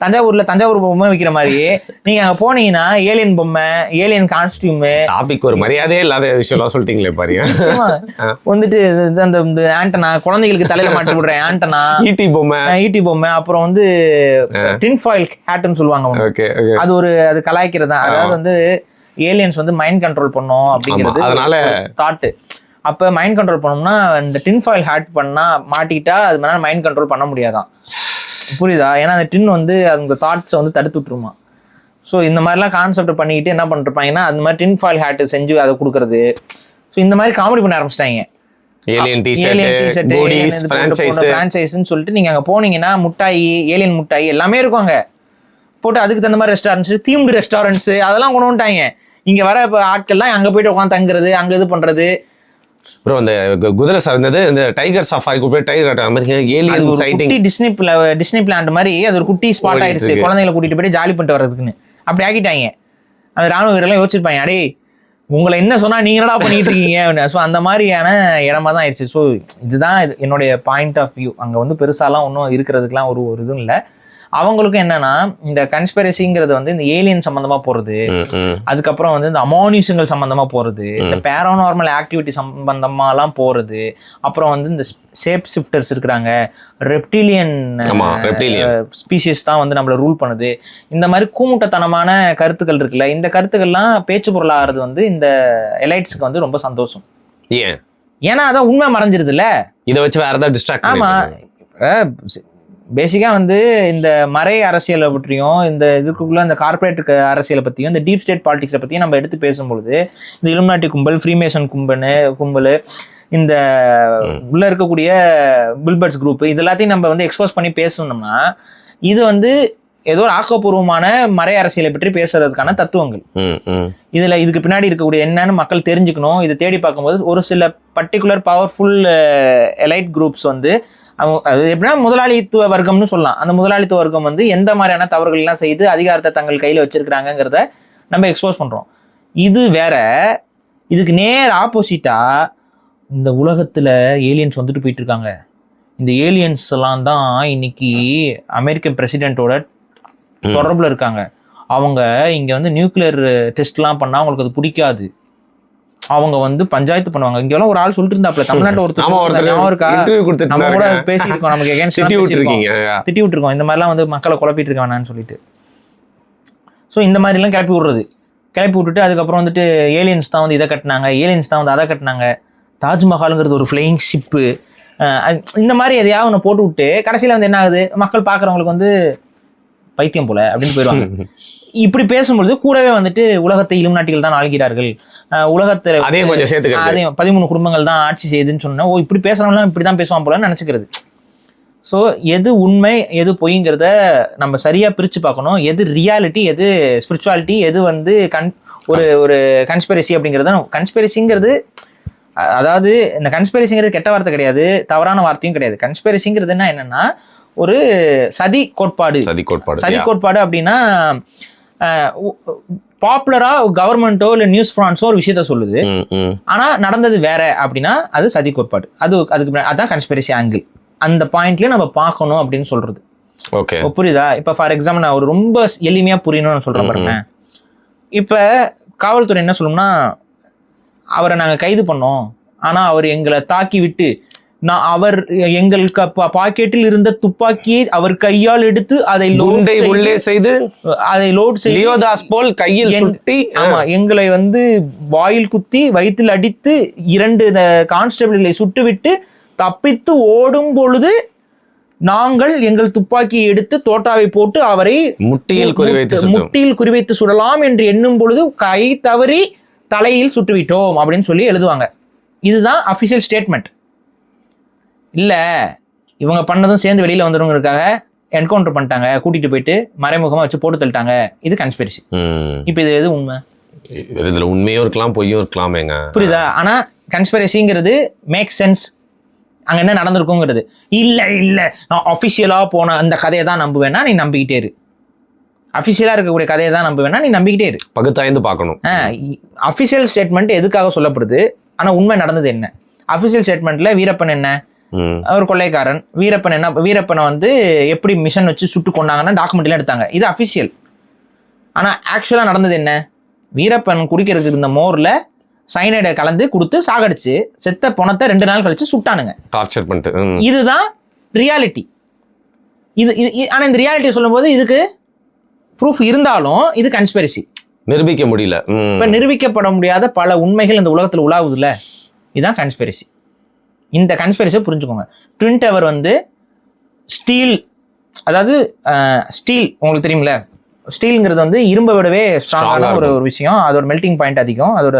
தஞ்சாவூர் பொம்மை விற்கிற மாதிரி நீங்க அங்க போனீங்கன்னா ஏலியன் பொம்மை, ஏலியன் காஸ்டியூமு, டாபிக் ஒரு மரியாதையே இல்லாத விஷயம் சொல்லிட்டீங்களே பாருங்க. வந்துட்டு அந்த ஆண்டனா, குழந்தைகளுக்கு தலையில மாட்டி விடுற ஆண்டனா, ஈட்டி பொம்மை, அப்புறம் வந்து டின் ஃபாயில் ஹேட்னு சொல்லுவாங்க. அது கலாய்க்கிறது தான். அதாவது வந்து ஏலியன்ஸ் வந்து மைண்ட் கண்ட்ரோல் பண்ணும் அப்படிங்கிறது அதனால தாட்டு. அப்ப மைண்ட் கண்ட்ரோல் பண்ணோம்னா இந்த டின் ஃபாயில் ஹேட் பண்ணா மாட்டிக்கிட்டா அது மேல மைண்ட் கண்ட்ரோல் பண்ண முடியாதான். புரியுதா? ஏன்னா அந்த டின் வந்து அந்த தாட்ஸை வந்து தடுத்து விட்டுருமா. ஸோ இந்த மாதிரிலாம் கான்செப்ட் பண்ணிக்கிட்டு என்ன பண்ணிருப்பாங்கன்னா அந்த மாதிரி டின் ஃபாயில் ஹேட்டு செஞ்சு அதை கொடுக்குறது. ஸோ இந்த மாதிரி காமெடி பண்ண ஆரம்பிச்சிட்டாங்க. ஏலியன் டிஷர்ட், கோடிஸ், ஃப்ரான்ச்சைஸ்ன்னு சொல்லிட்டு நீங்கள் அங்கே போனீங்கன்னா முட்டாயி, ஏலியன் முட்டாயி எல்லாமே இருக்கும் அங்கே போட்டு. அதுக்கு தகுந்த மாதிரி ரெஸ்டாரண்ட்ஸ், தீம்டு ரெஸ்டாரண்ட்ஸ் அதெல்லாம் கொண்டு வந்துட்டாங்க. இங்கே வர இப்போ ஆட்கள்லாம் அங்கே போயிட்டு உட்காந்து தங்குறது, அங்கே இது பண்ணுறது. அப்புறம் அந்த குதிரை சார்ந்தது இந்த டைகர் சஃபாரி போய் tiger alien sighting, Disney plant மாதிரி அது ஒரு குட்டி ஸ்பாட் ஆயிடுச்சு குழந்தைகளை கூட்டிட்டு போயிட்டு ஜாலி பண்ணிட்டு வர்றதுக்குன்னு. அப்படி ஆக்கிட்டாங்க. அந்த ராணுவ வீரர்லாம் யோசிச்சிருப்பாங்க, அடே உங்களை என்ன சொன்னா நீங்க என்னடா பண்ணிட்டு இருக்கீங்க. ஸோ அந்த மாதிரியான இடமா தான் ஆயிடுச்சு. ஸோ இதுதான் என்னுடைய பாயிண்ட் ஆஃப் வியூ. அங்கே வந்து பெருசாலாம் ஒன்றும் இருக்கிறதுக்குலாம் ஒரு இதுவும் இல்லை. அவங்களுக்கும் என்னன்னா இந்த கன்ஸ்பிரசிங்கிறது வந்து இந்த ஏலியன் சம்பந்தமா போறது, அதுக்கப்புறம் வந்து இந்த அமானுஷங்கள் சம்பந்தமா போறது, இந்த பேரானார்மல் ஆக்டிவிட்டி சம்பந்தமாலாம் போறது, அப்புறம் வந்து இந்த ஷேப் ஷிஃப்டர்ஸ் இருக்கிறாங்க, ரெப்டிலியன் ஸ்பீசிஸ் தான் வந்து நம்மளை ரூல் பண்ணுது. இந்த மாதிரி கூமுட்டத்தனமான கருத்துக்கள் இருக்குல்ல, இந்த கருத்துக்கள்லாம் பேச்சு பொருளாகிறது வந்து இந்த எலைட்ஸ்க்கு வந்து ரொம்ப சந்தோஷம். ஏன்னா அதான் உண்மை மறைஞ்சிருது இல்ல, இதை வச்சு வேற ஏதாவது டிஸ்ட்ராக்ட். ஆமா, பேசிக்காக வந்து இந்த மறை அரசியலை பற்றியும் இந்த இதுக்குள்ள இந்த கார்பரேட் அரசியலை பற்றியும் இந்த டீப் ஸ்டேட் பாலிடிக்ஸை பற்றியும் நம்ம எடுத்து பேசும்பொழுது இந்த இலுமினாட்டி கும்பல், ஃப்ரீமேசன் கும்பல், இந்த உள்ள இருக்கக்கூடிய பில்பர்ட்ஸ் குரூப், இது எல்லாத்தையும் நம்ம வந்து எக்ஸ்போஸ் பண்ணி பேசணும்னா இது வந்து ஏதோ ஒரு ஆக்கப்பூர்வமான மறை அரசியலை பற்றி பேசுறதுக்கான தத்துவங்கள். இதுக்கு பின்னாடி இருக்கக்கூடிய என்னன்னு மக்கள் தெரிஞ்சுக்கணும். இதை தேடி பார்க்கும்போது ஒரு சில பர்டிகுலர் பவர்ஃபுல் எலைட் குரூப்ஸ் வந்து அது எப்படின்னா முதலாளித்துவ வர்க்கம்னு சொல்லலாம். அந்த முதலாளித்துவ வர்க்கம் வந்து எந்த மாதிரியான தவறுகள் எல்லாம் செய்து அதிகாரத்தை தங்கள் கையில் வச்சிருக்கிறாங்கிறத நம்ம எக்ஸ்போஸ் பண்றோம். இது வேற. இதுக்கு நேர் ஆப்போசிட்டா இந்த உலகத்துல ஏலியன்ஸ் வந்துட்டு போயிட்டு இருக்காங்க. இந்த ஏலியன்ஸ் எல்லாம் தான் இன்னைக்கு அமெரிக்கன் பிரசிடென்ட்டோட தொடர்புல இருக்காங்க. அவங்க இங்க வந்து நியூக்ளியர் டெஸ்ட்லாம் பண்ணா அவங்களுக்கு அது பிடிக்காது. அவங்க வந்து பஞ்சாயத்து பண்ணுவாங்க. இங்கெல்லாம் ஒரு ஆள் சொல்லிட்டு இருந்தாப்ல, தமிழ்நாட்டில் ஒருத்தர் நம்ம கூட பேசியிருக்கோம், நமக்கு திட்டி விட்டுருக்கோம் இந்த மாதிரிலாம் வந்து மக்களை குழப்பிட்டு இருக்க வேணான்னு சொல்லிட்டு. ஸோ இந்த மாதிரிலாம் கிளப்பி விட்டுட்டு அதுக்கப்புறம் வந்துட்டு ஏலியன்ஸ் தான் வந்து இதை கட்டினாங்க, ஏலியன்ஸ் தான் வந்து அதை கட்டினாங்க, தாஜ்மஹாலுங்கிறது ஒரு ஃப்ளையிங் ஷிப்பு, இந்த மாதிரி எதையாவது ஒன்று போட்டு விட்டு கடைசியில் வந்து என்ன ஆகுது, மக்கள் பார்க்குறவங்களுக்கு வந்து பைத்தியம் போல அப்படின்னு போயிடுவாங்க. இப்படி பேசும்பொழுது கூடவே வந்துட்டு உலகத்தை இலுமினாட்டிகள் தான் ஆள்கிறார்கள், உலகத்துல அதையும் 13 குடும்பங்கள் தான் ஆட்சி செய்யுதுன்னு சொன்னா, ஓ இப்படி பேசுறவங்களாம் இப்படிதான் பேசுவான் போலன்னு நினைச்சுக்கிறது. ஸோ எது உண்மை எது பொய்ங்கிறத நம்ம சரியா பிரிச்சு பார்க்கணும். எது ரியாலிட்டி, எது ஸ்பிரிச்சுவாலிட்டி, எது வந்து ஒரு கன்ஸ்பிரசி அப்படிங்கிறது. கன்ஸ்பிரசிங்கிறது அதாவது இந்த கன்ஸ்பிரசிங்கிறது கெட்ட வார்த்தை கிடையாது, தவறான வார்த்தையும் கிடையாது. கன்ஸ்பிரசிங்கிறதுனா என்னன்னா ஒரு சதி கோட்பாடு அப்படின்னா பாப்புலரா கவர்மெண்ட்டோ இல்லை நியூஸ் ஃப்ரான்ஸோ ஒரு விஷயத்த சொல்லுது, ஆனா நடந்தது வேற அப்படின்னா அது சதி கோட்பாடு. அதுக்கு அதான் கன்ஸ்பிரசி ஆங்கிள். அந்த பாயிண்ட்லயும் நம்ம பார்க்கணும் அப்படின்னு சொல்றது. ஓகே, புரியுதா? இப்ப ஃபார் எக்ஸாம்பிள் நான் ஒரு ரொம்ப எளிமையா புரியணும்னு சொல்றேன் பாருங்க. இப்ப காவல்துறை என்ன சொல்லணும்னா, அவரை நாங்க கைது பண்ணோம், ஆனா அவர் எங்களை தாக்கி விட்டு அவர் எங்களுக்கு பாக்கெட்டில் இருந்த துப்பாக்கியை அவர் கையால் எடுத்து அதை உள்ளே செய்து அதை லோட் செய்து கையில் சுட்டி, ஆமா, எங்களை வந்து வாயில் குத்தி வயிற்றில் அடித்து 2 கான்ஸ்டபிள்களை சுட்டுவிட்டு தப்பித்து ஓடும் பொழுது நாங்கள் எங்கள் துப்பாக்கியை எடுத்து தோட்டாவை போட்டு அவரை முட்டியில் குறிவைத்து சுடலாம் என்று எண்ணும் பொழுது கை தவறி தலையில் சுட்டுவிட்டோம் அப்படின்னு சொல்லி எழுதுவாங்க. இதுதான் அபிஷியல் ஸ்டேட்மெண்ட். இல்ல இவங்க பண்ணதும் சேர்ந்து வெளியில வந்துடுங்கிறதுக்காக என்கவுண்டர் பண்ணிட்டாங்க, கூட்டிட்டு போயிட்டு மறைமுகமா வச்சு போட்டு தள்ளிட்டாங்க, இது கன்ஸ்பிரசி. இப்ப இது எது உண்மை? இதுல உண்மையும் இருக்கலாம் பொய்யும் இருக்கலாமேங்க, புரியுதா? ஆனா கன்ஸ்பிரசிங்கிறது மேக் சென்ஸ். அங்க என்ன நடந்திருக்குங்கிறது இல்ல நான் அபிஷியலா போன அந்த கதையை தான் நம்புவேன்னா நீ நம்பிக்கிட்டே இரு. அபிஷியலா இருக்கக்கூடிய கதையை தான் நம்புவேன்னா நீ நம்பிக்கிட்டே இரு. பகுத்தாய்ந்து பார்க்கணும். அபிஷியல் ஸ்டேட்மெண்ட் எதுக்காக சொல்லப்படுது, ஆனா உண்மை நடந்தது என்ன? அபிஷியல் ஸ்டேட்மெண்ட்ல வீரப்பன் என்ன, ஒரு கொள்ளைக்காரன். வீரப்பனை வந்து எப்படி மிஷன் வச்சு சுட்டு கொண்டாங்கன்னா டாக்குமெண்ட்லாம் எடுத்தாங்க, இது அபிஷியல். ஆனா ஆக்சுவலா நடந்தது என்ன? வீரப்பன் குடிக்கிறதுக்கு இருந்த மோர்ல சைனைடை கலந்து கொடுத்து சாகடிச்சு செத்த பணத்தை 2 நாள் கழிச்சு சுட்டானுங்க, டார்ச்சர் பண்ணிட்டு. இதுதான் ரியாலிட்டி. ஆனா இந்த ரியாலிட்டி சொல்லும் போது இதுக்கு ப்ரூஃப் இருந்தாலும் இது கன்ஸ்பிரசி, நிரூபிக்க முடியல. இப்ப நிரூபிக்கப்பட முடியாத பல உண்மைகள் இந்த உலகத்துல உலாவுதுல, இதுதான் கன்ஸ்பிரசி. இந்த கன்ஸ்பிரசியை புரிஞ்சுக்கோங்க. ட்வின் டவர் வந்து ஸ்டீல், அதாவது ஸ்டீல் உங்களுக்கு தெரியுமில்ல, ஸ்டீல்ங்கிறது வந்து இரும்பை விடவே ஸ்ட்ராங்கான ஒரு விஷயம். அதோட மெல்டிங் பாயிண்ட் அதிகம், அதோட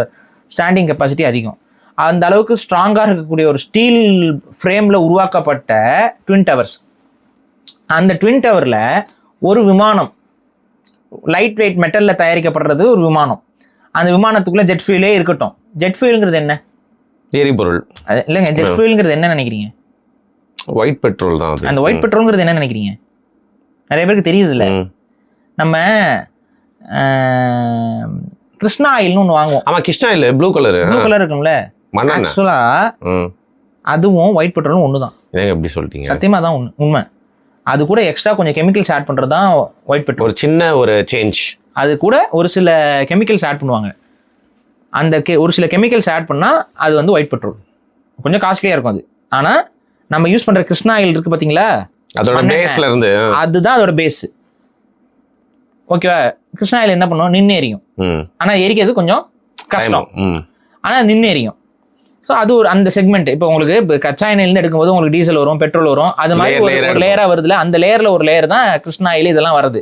ஸ்டாண்டிங் கெப்பாசிட்டி அதிகம். அந்த அளவுக்கு ஸ்ட்ராங்காக இருக்கக்கூடிய ஒரு ஸ்டீல் ஃப்ரேமில் உருவாக்கப்பட்ட ட்வின் டவர்ஸ். அந்த ட்வின் டவரில் ஒரு விமானம் லைட் வெயிட் மெட்டலில் தயாரிக்கப்படுறது ஒரு விமானம். அந்த விமானத்துக்குள்ளே ஜெட் ஃபியூலே இருக்கட்டும். ஜெட் ஃபியூலுங்கிறது என்ன? எரிபொருள். அது இல்லைங்க, ஜெட் ஃபியூலுங்கிறது என்ன நினைக்கிறீங்க? ஒயிட் பெட்ரோல் தான். அந்த ஒயிட் பெட்ரோலுங்கிறது என்ன நினைக்கிறீங்க? நிறைய பேருக்கு தெரியுது இல்லை. நம்ம கிருஷ்ணா ஆயில்னு ஒன்று வாங்குவோம். ஆமாம், கிருஷ்ணா ஆயில் ப்ளூ கலர் இருக்கும்ல. ஆக்சுவலாக அதுவும் ஒயிட் பெட்ரோலும் ஒன்று தான். எப்படி சொல்லிட்டீங்க? சத்தியமாக தான் உண்மை. அது கூட எக்ஸ்ட்ரா கொஞ்சம் கெமிக்கல்ஸ் ஆட் பண்ணுறது தான் ஒயிட் பெட்ரோல். ஒரு சின்ன ஒரு சேஞ்ச். அது கூட ஒரு சில கெமிக்கல்ஸ் ஆட் பண்ணுவாங்க. அந்த ஒரு சில கெமிக்கல்ஸ் ஆட் பண்ணால் அது வந்து ஒயிட் பெட்ரோல். கொஞ்சம் காஸ்ட்லியாக இருக்கும் அது. ஆனால் நம்ம யூஸ் பண்ணுற கிருஷ்ணா ஆயில் இருக்குது பார்த்தீங்களா, அதோட பேஸ்ல இருந்து அதுதான் அதோட பேஸ். ஓகேவா? கிருஷ்ணா ஆயில் என்ன பண்ணுவோம்? நின்று எரியும். ஆனால் எரிக்கிறது கொஞ்சம் கஷ்டம், ஆனால் நின்று எரியும். ஸோ அது ஒரு அந்த செக்மெண்ட். இப்போ உங்களுக்கு கச்சா எண்ணெயிலேருந்து எடுக்கும்போது உங்களுக்கு டீசல் வரும், பெட்ரோல் வரும். அது மாதிரி ஒரு லேயராக வருதுல, அந்த லேயரில் ஒரு லேயர் தான் கிருஷ்ணா ஆயில் இதெல்லாம் வருது.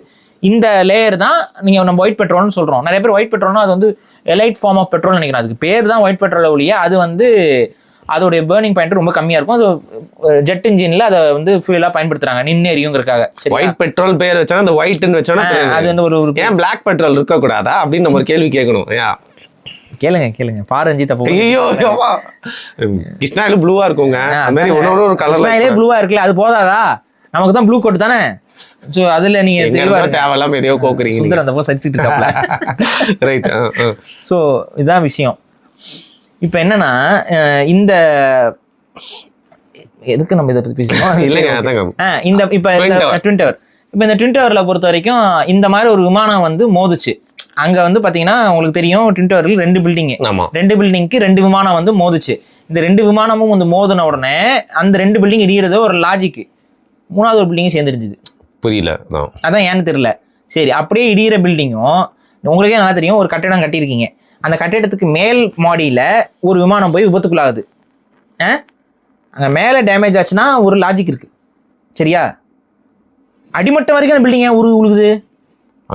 இந்த லேயர் தான் நீங்கள் நம்ம ஒயிட் பெட்ரோல்னு சொல்கிறோம். நிறைய பேர் ஒயிட் பெட்ரோல்னா அது வந்து எலைட் ஃபார்ம் ஆஃப் பெட்ரோல் நினைக்கிறேன். அதுக்கு பேர் தான் ஒயிட் பெட்ரோல் ஒழிய அது வந்து அதோடைய பேர்னிங் பாயிண்ட் ரொம்ப கம்மியாக இருக்கும். அது ஜெட் இன்ஜினில் அதை வந்து ஃபியூலாக பயன்படுத்துறாங்க நின்று எரியுங்கிறதுக்காக. ஒயிட் பெட்ரோல் பேர் வச்சா அந்த ஒயிட்னு வச்சோன்னா அது வந்து ஒரு ஏன் பிளாக் பெட்ரோல் இருக்கக்கூடாதா அப்படின்னு நம்ம ஒரு கேள்வி கேட்கணும். கேளுங்க ஃபாரஞ்சி தப்பு. ஐயோ கிருஷ்ணாயில ப்ளூவா இருக்குங்க. அந்த மாதிரி ஒரு கலர்ல ப்ளூவா இருக்குல்ல, அது போதாதா? நமக்கு தான் ப்ளூ கோட் தானே. ஸோ அதுல நீங்க தேவையில்லாம எதையோ கோக்குறீங்க. அந்த போது சச்சிட்டு இருக்காப்ல. ரைட். ஸோ இதான் விஷயம். இப்போ என்னன்னா இந்த எதுக்கு நம்ம இதை பத்தி பேசணும் இல்லைங்க. இந்த இப்போ ட்வின் டவர், இப்போ இந்த ட்வின் டவர்ல பொறுத்த வரைக்கும் இந்த மாதிரி ஒரு விமானம் வந்து மோதுச்சு. அங்கே வந்து பார்த்தீங்கன்னா உங்களுக்கு தெரியும், ட்வின் டவரில் 2 பில்டிங்கு, 2 பில்டிங்க்கு 2 விமானம் வந்து மோதுச்சு. இந்த 2 விமானமும் வந்து மோதின உடனே அந்த 2 பில்டிங் இடிகிறது ஒரு லாஜிக்கு. 3வது ஒரு பில்டிங்கும் சேர்ந்துருந்துது. புரியல, அதான் ஏன்னு தெரியல. சரி, அப்படியே இடிகிற பில்டிங்கும் உங்களுக்கே நல்லா தெரியும். ஒரு கட்டிடம் கட்டியிருக்கீங்க, அந்த கட்டிடத்துக்கு மேல் மாடியில் ஒரு விமானம் போய் விபத்துக்குள்ளாகுது. அங்கே மேலே டேமேஜ் ஆச்சுன்னா ஒரு லாஜிக் இருக்குது, சரியா? அடிமட்டம் வரைக்கும் அந்த பில்டிங் ஏன் உழுகுது?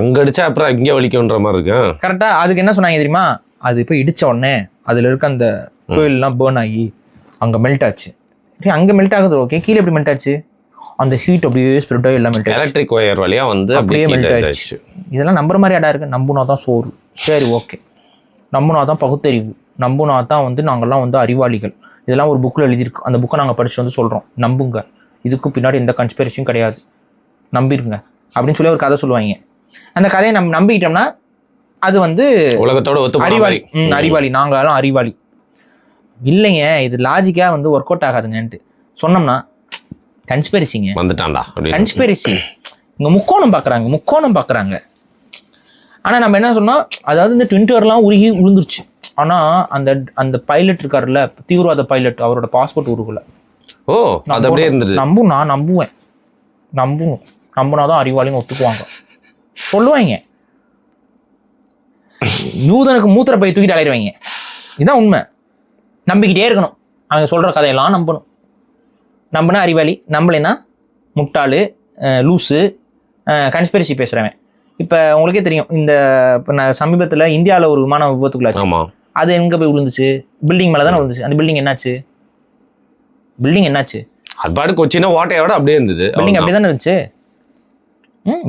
அங்கே அடிச்சா அப்புறம் இங்கே வலிக்குன்ற மாதிரி இருக்கு. கரெக்டாக. அதுக்கு என்ன சொன்னாங்க தெரியுமா? அது இப்போ இடித்த உடனே அதில் இருக்க அந்த கோயிலெலாம் பேர்ன் ஆகி அங்கே மெல்ட் ஆச்சு. சரி, அங்கே மெல்ட் ஆகுது, ஓகே. கீழே எப்படி மெல்ட் ஆச்சு? அந்த ஹீட் அப்படியே ஸ்ப்ரெட் ஆகி எல்லாம் மெல்ட் ஆச்சு. எலக்ட்ரிக் ஒயர் வழியா வந்து அப்படியே மெல்ட் ஆயிடுச்சு. இதெல்லாம் நம்புற மாதிரி இடம் இருக்குது. நம்புனா தான் சோறு. சரி, ஓகே. நம்புனா தான் பகுத்தறிவு. நம்புனா தான் வந்து நாங்கள்லாம் வந்து அறிவாளிகள். இதெல்லாம் ஒரு புக்கில் எழுதியிருக்கு. அந்த புக்கை நாங்கள் படிச்சு வந்து சொல்கிறோம். நம்புங்க, இதுக்கு பின்னாடி எந்த கன்ஸ்பிரசியும் கிடையாது, நம்பிடுங்க அப்படின்னு சொல்லி ஒரு கதை சொல்லுவாங்க. அந்த கதையை நம்ம நம்பிக்கிட்டோம்னா அது வந்து உலகத்தோட அறிவாளி. அறிவாளி, நாங்களாம் அறிவாளி. இல்லைங்க, இது லாஜிக்காக வந்து ஒர்க் அவுட் ஆகாதுங்கன்ட்டு சொன்னோம்னா கன்ஸ்பிரசிங்க வந்துட்டான்டா. கன்ஸ்பிரசி இங்கே முக்கோணம் பார்க்குறாங்க. ஆனால் நம்ம என்ன சொன்னோம், அதாவது இந்த ட்வின் டவர்லாம் உருகி விழுந்துருச்சு. ஆனால் அந்த பைலட் இருக்காருல்ல, தீவிரவாத பைலட், அவரோட பாஸ்போர்ட் உருகல. ஓ, அது அப்படியே இருந்துச்சு. நான் நம்புவேன். நம்புனாதான் அறிவாளின்னு ஒத்துக்குவாங்க, சொல்லுவாங்க. யூதனுக்கு மூத்திர பை தூக்கிட்டு அலையிடுவாங்க. இதுதான் உண்மை. நம்பிக்கிட்டே இருக்கணும். அவங்க சொல்கிற கதையெல்லாம் நம்பணும். நம்பினா அறிவாளி, நம்பலைன்னா முட்டாளு, லூஸு, கன்ஸ்பிரசி பேசுகிறவன். இப்போ உங்களுக்கே தெரியும், இந்த இப்போ நான் சமீபத்தில் இந்தியாவில் ஒரு விமான விபத்துக்குள்ளாச்சு. அது எங்கே போய் விழுந்துச்சு? பில்டிங் மேலே தானே விழுந்துச்சு. அந்த பில்டிங் என்னாச்சு? அது பாட்டுக்கு ஒரு சின்ன ஓட்டையோட அப்படியே இருந்தது. பில்டிங் அப்படியே தானே இருந்துச்சு.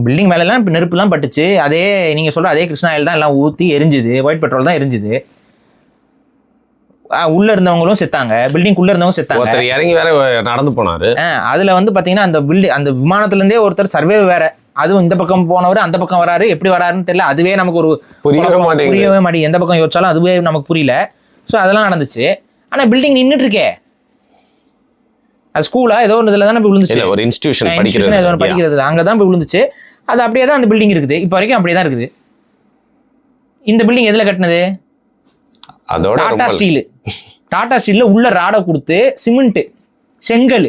பில்டிங் மேலெல்லாம் இப்போ நெருப்புலாம் பட்டுச்சு. அதே நீங்கள் சொல்கிற அதே கிருஷ்ணா ஆயில் தான் எல்லாம் ஊற்றி எரிஞ்சுது. ஒயிட் பெட்ரோல் தான் எரிஞ்சுது. உள்ள இருந்தவங்களும் செத்தாங்க, பில்டிங்குள்ள இருந்தவங்க செத்தாங்க. ஒருத்தர் இறங்கி வேற நடந்து போனாரு. அதுல வந்து பாத்தீங்கன்னா அந்த விமானத்துல இருந்தே ஒருத்தர் சர்வே வேற, அதுவும் இந்த பக்கம் போனவர் அந்த பக்கம் வராரு. எப்படி வராருன்னு தெரியல. அதுவே நமக்கு ஒரு புரியவே மாட்டேங்குது. எந்த பக்கம் யோசிச்சாலும் அதுவே நமக்கு புரியல. ஸோ அதெல்லாம் நடந்துச்சு. ஆனா பில்டிங் நின்றுட்டு இருக்கே, அது ஸ்கூலா ஏதோ ஒரு இதுல தானே போய் விழுந்துச்சு. ஒரு இன்ஸ்டிடியூஷன் படிக்கிறது அங்கதான் போய் விழுந்துச்சு. அது அப்படியே தான் அந்த பில்டிங் இருக்குது. இப்போ வரைக்கும் அப்படியே தான் இருக்குது. இந்த பில்டிங் எதுல கட்டினது? டாடா ஸ்டீல்ல உள்ள ராடை கொடுத்து சிமெண்ட், செங்கல்,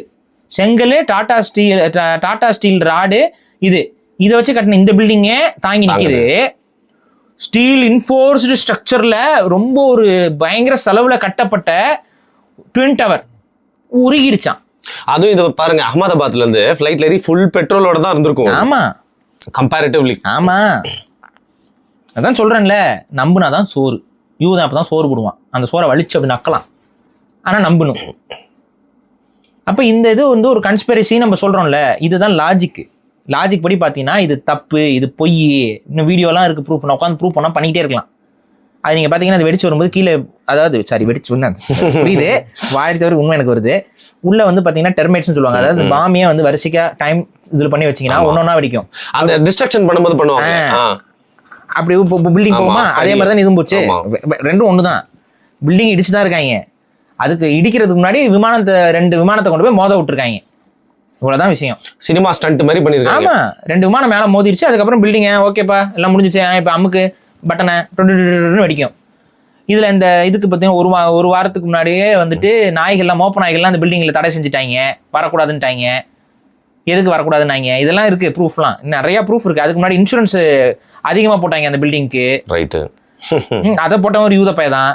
டாடா ஸ்டீல் ராடு, இதை வச்சு கட்டின இந்த பில்டிங்கே தாங்கி நிற்கிது. ஸ்டீல் இன்ஃபோர்ஸ்டு ஸ்ட்ரக்சர்ல ரொம்ப ஒரு பயங்கர செலவுல கட்டப்பட்ட ட்வின் டவர் உருகிருச்சான். அதுவும் இது பாருங்க, அகமதாபாத்ல இருந்து ஃபிளைட்ல ஏறி ஃபுல் பெட்ரோலோட தான் இருந்திருக்கும். ஆமா, கம்பேரிட்டிவ்லி. ஆமா, அதான் சொல்றேன்ல, நம்புனாதான் சோறு. யூதன் அப்பதான் சோறு போடுவான். அந்த சோறை வலிச்சு அப்படி நக்கலாம். ஆனால் நம்பணும். அப்போ இந்த இது வந்து ஒரு கன்ஸ்பிரசி நம்ம சொல்கிறோம்ல, இதுதான் லாஜிக் படி பார்த்தீங்கன்னா இது தப்பு, இது பொய், இன்னும் வீடியோலாம் இருக்குது ப்ரூஃப், நான் உட்காந்து ப்ரூஃப் பண்ணால் பண்ணிகிட்டே இருக்கலாம். அது நீங்கள் பார்த்தீங்கன்னா அது வெடிச்சு வரும்போது கீழே, அதாவது வெடிச்சு புரியுது, வாயிரத்து வரைக்கும் உண்மை எனக்கு வருது. உள்ளே வந்து பார்த்தீங்கன்னா டெர்மேட்ஸ்னு சொல்லுவாங்க, அதாவது பாமியை வந்து வரிசைக்காக டைம் இதில் பண்ணி வச்சிங்கன்னா ஒன்றா வெடிக்கும். அந்த டிஸ்ட்ரக்ஷன் பண்ணும்போது பண்ணுவாங்க. அப்படி பில்டிங் போகுமா, அதே மாதிரி தான் இதுவும் போச்சு. ரெண்டும் ஒன்று தான், பில்டிங் இடிச்சு தான் இருக்காங்க. அதுக்கு இடிக்கிறதுக்கு முன்னாடி ரெண்டு விமானத்தை கொண்டு போய் மோத விட்டுருக்காங்க. இவ்வளவுதான் விஷயம். சினிமா ஸ்டண்ட் மாதிரி பண்ணிருக்காங்க. ஆமா, 2 விமானம் மேல மோதிருச்சு. அதுக்கப்புறம் பில்டிங் ஓகேப்பா எல்லாம் முடிஞ்சிச்சு, இப்ப அமுக்கு பட்டனை வெடிக்கும். இதுல இந்த இதுக்கு பார்த்தீங்கன்னா ஒரு வாரத்துக்கு முன்னாடியே வந்துட்டு நாய்கள்லாம், மோப்ப நாய்கள்லாம் அந்த பில்டிங்ல தடை செஞ்சுட்டாங்க, வரக்கூடாதுன்ட்டாங்க. எதுக்கு வரக்கூடாதுன்னாங்க, இதெல்லாம் இருக்கு ப்ரூஃப்லாம், நிறைய ப்ரூஃப் இருக்கு. அதுக்கு முன்னாடி இன்சூரன்ஸ் அதிகமா போட்டாங்க அந்த பில்டிங்க்கு. ரைட்டு. அதை போட்ட ஒரு யூத பைய தான்.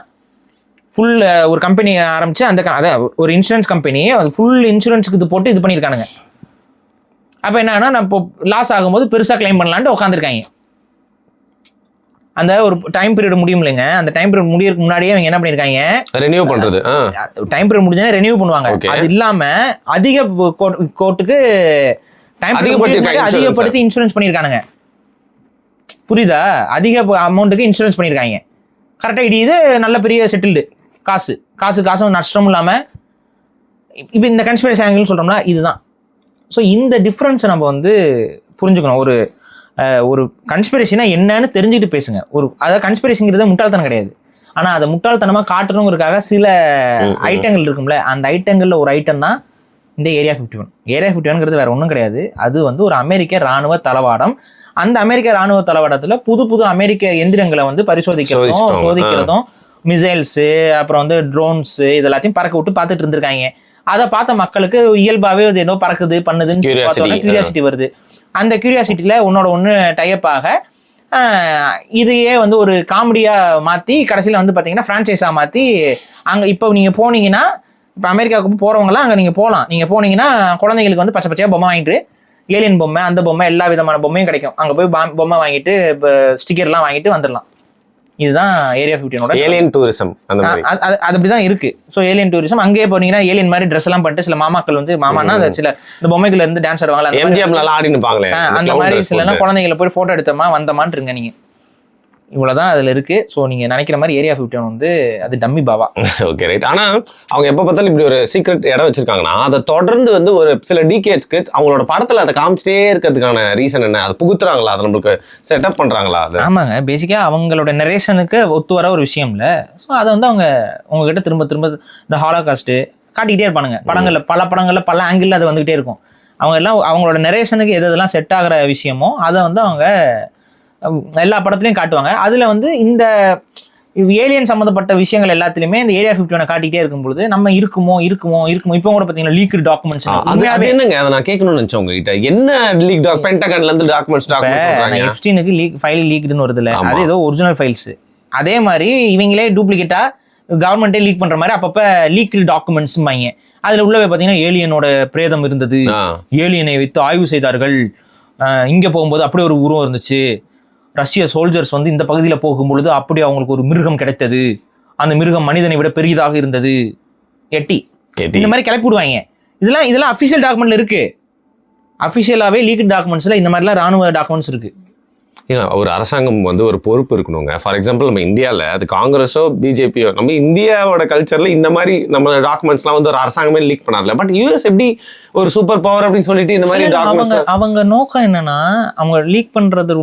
ஃபுல் ஒரு கம்பெனி ஆரம்பிச்சு அதை ஒரு இன்சூரன்ஸ் கம்பெனி அது ஃபுல் இன்சூரன்ஸுக்கு இது போட்டு இது பண்ணியிருக்கானுங்க. அப்போ என்னன்னா, நான் இப்போ லாஸ் ஆகும்போது பெருசாக கிளைம் பண்ணலான்ட்டு உட்காந்துருக்காங்க. அந்த ஒரு டைம் பீரியட் முடியும் இல்லைங்க, அந்த டைம் பீரியட் முடியறதுக்கு முன்னாடியே அவங்க என்ன பண்ணியிருக்காங்க, ரெனியூ பண்றது. டைம் பீரியட் முடிஞ்சா ரெனியூ பண்ணுவாங்க. அது இல்லாம அதிக கோர்ட்டுக்கு டைம் அதிகப்படுத்தி இன்சூரன்ஸ் பண்ணியிருக்கானுங்க. புரியுதா? அதிக அமௌண்ட்டுக்கு இன்சூரன்ஸ் பண்ணியிருக்காங்க. கரெக்டாக இடியுது, நல்ல பெரிய செட்டில்டு காசும் நஷ்டமும் இல்லாமல். இப்போ இந்த கன்ஸ்பிரசி ஆங்கிள்னு சொல்கிறோம்னா இதுதான். ஸோ இந்த டிஃப்ரென்ஸை நம்ம வந்து புரிஞ்சுக்கணும். ஒரு கன்ஸ்பிரசினா என்னன்னு தெரிஞ்சுக்கிட்டு பேசுங்க. அதாவது கன்ஸ்பிரசிங்கிறது முட்டாள்தனம் கிடையாது. ஆனால் அதை முட்டாள்தனமாக காட்டணுங்கிறதுக்காக சில ஐட்டங்கள் இருக்கும்ல, அந்த ஐட்டங்களில் ஒரு ஐட்டம் தான் இந்த ஏரியா 51. ஏரியா 51ங்கிறது வேற ஒன்றும் கிடையாது. அது வந்து ஒரு அமெரிக்க இராணுவ தளவாடம். அந்த அமெரிக்க இராணுவ தளவாடத்தில் புது அமெரிக்க எந்திரங்களை வந்து சோதிக்கிறதும் மிசைல்ஸு, அப்புறம் வந்து ட்ரோன்ஸு, இது எல்லாத்தையும் பறக்க விட்டு பார்த்துட்டு இருந்திருக்காங்க. அதை பார்த்த மக்களுக்கு இயல்பாகவே அது ஏதோ பறக்குது பண்ணுதுன்னு கியூரியாசிட்டி வருது. அந்த கியூரியாசிட்டியில் ஒன்று டைப் ஆக இதையே வந்து ஒரு காமெடியாக மாற்றி கடைசியில் வந்து பார்த்தீங்கன்னா ஃப்ரான்ச்சைஸாக மாற்றி அங்கே இப்போ நீங்கள் போனீங்கன்னா, இப்போ அமெரிக்காவுக்கு போகிறவங்களாம் அங்கே நீங்கள் போகலாம். நீங்கள் போனீங்கன்னா குழந்தைங்களுக்கு வந்து பச்சை பச்சையாக பொம்மை வாங்கிட்டு, ஏலியன் பொம்மை, அந்த பொம்மை, எல்லா விதமான பொம்மையும் கிடைக்கும். அங்கே போய் பொம்மை வாங்கிட்டு, இப்போ ஸ்டிக்கர்லாம் வாங்கிட்டு வந்துடலாம். இதுதான் ஏரியா 51ஓட ஏலியன் டூரிசம். அது அப்படிதான் இருக்கு. ஸோ ஏலியன் டூரிசம், அங்கேயே போனீங்கன்னா ஏலியன் மாதிரி ட்ரெஸ் எல்லாம் பண்ணிட்டு சில மாமாக்கள் வந்து, மாமானா சில இந்த பொம்மைகள் இருந்து டான்ஸ் ஆடுவாங்களா, அந்த மாதிரி சில குழந்தைங்களை போய் போட்டோ எடுத்தோமா வந்தமான்னு இருங்க நீங்க. இவ்வளவுதான் அதுல இருக்கு. ஸோ நீங்க நினைக்கிற மாதிரி ஏரியா 51 வந்து அது டம்மி பாவா. Okay, right. ஆனா அவங்க எப்ப பார்த்தாலும் இப்படி ஒரு சீக்ரெட் இடம் வச்சிருக்காங்கன்னா, அதை தொடர்ந்து வந்து ஒரு சில டிகேட்ஸ்க்கு அவங்களோட படத்துல அதை காமிச்சிட்டே இருக்கிறதுக்கான ரீசன் என்ன? அதை புகுத்துறாங்களா, அதை நம்மளுக்கு செட்டப் பண்றாங்களா? அது ஆமாங்க, பேசிக்கா அவங்களோட நரேஷனுக்கு ஒத்து வர ஒரு விஷயம் இல்லை. ஸோ அதை வந்து அவங்க உங்ககிட்ட திரும்ப இந்த ஹாலோகாஸ்ட் காட்டிக்கிட்டே இருப்பானுங்க. பல படங்கள்ல பல ஆங்கிள் அது வந்துகிட்டே இருக்கும். அவங்க எல்லாம் அவங்களோட நரேஷனுக்கு எதெல்லாம் செட் ஆகிற விஷயமோ அதை வந்து அவங்க எல்லா படத்துலையும் காட்டுவாங்க. அதில் வந்து இந்த ஏலியன் சம்மந்தப்பட்ட விஷயங்கள் எல்லாத்துலேயுமே இந்த ஏரியா 51 காட்டிகிட்டே இருக்கும்போது நம்ம இருக்குமோ. இப்போ கூட பார்த்தீங்கன்னா லீக் டாக்குமெண்ட்ஸ். அது என்னங்க, அதை நான் கேட்கணும்னு நினச்சேன் உங்ககிட்ட. என்ன லீக் பென்டகன்லேருந்து டாக்குமெண்ட்ஸ் எப்ஸ்டீனுக்கு ஃபைல் லீக்டுன்னு வருதுல்ல, அது ஏதோ ஒரிஜினல் ஃபைல்ஸ். அதே மாதிரி இவங்களே டூப்ளிகேட்டாக கவர்மெண்ட்டே லீக் பண்ணுற மாதிரி அப்பப்போ லீக் டாக்குமெண்ட்ஸ் வாங்க. அதில் உள்ளவே பார்த்தீங்கன்னா ஏலியனோட பிரேதம் இருந்தது, ஏலியனை வைத்து ஆய்வு செய்தார்கள், இங்கே போகும்போது அப்படி ஒரு உருவம் இருந்துச்சு, ரஷ்ய சோல்ஜர்ஸ் வந்து இந்த பகுதியில் போகும்பொழுது அப்படி அவங்களுக்கு ஒரு மிருகம் கிடைத்தது, அந்த மிருகம் மனிதனை விட பெரியதாக இருந்தது, எட்டி இந்த மாதிரி கிளப்பி விடுவாங்க. இதெல்லாம் அஃபிஷியல் டாக்குமெண்ட்ல இருக்கு. அஃபிஷியலாகவே லீக் டாக்குமெண்ட்ஸில் இந்த மாதிரிலாம் ராணுவ டாக்குமெண்ட்ஸ் இருக்கு. ஒரு அரசாங்கம் வந்து ஒரு பொறுப்பு இருக்கணுங்க. ஃபார் எக்ஸாம்பிள் நம்ம இந்தியாவில் அது காங்கிரஸோ பிஜேபியோ, நம்ம இந்தியாவோட கல்ச்சரில் இந்த மாதிரி நம்ம டாக்குமெண்ட்ஸ்லாம் வந்து ஒரு அரசாங்கமே லீக் பண்ணார்ல. பட் யூஎஸ் எப்படி ஒரு சூப்பர் பவர் அப்படின்னு சொல்லிட்டு இந்த மாதிரி அவங்க நோக்கம் என்னன்னா, அவங்க லீக் பண்றது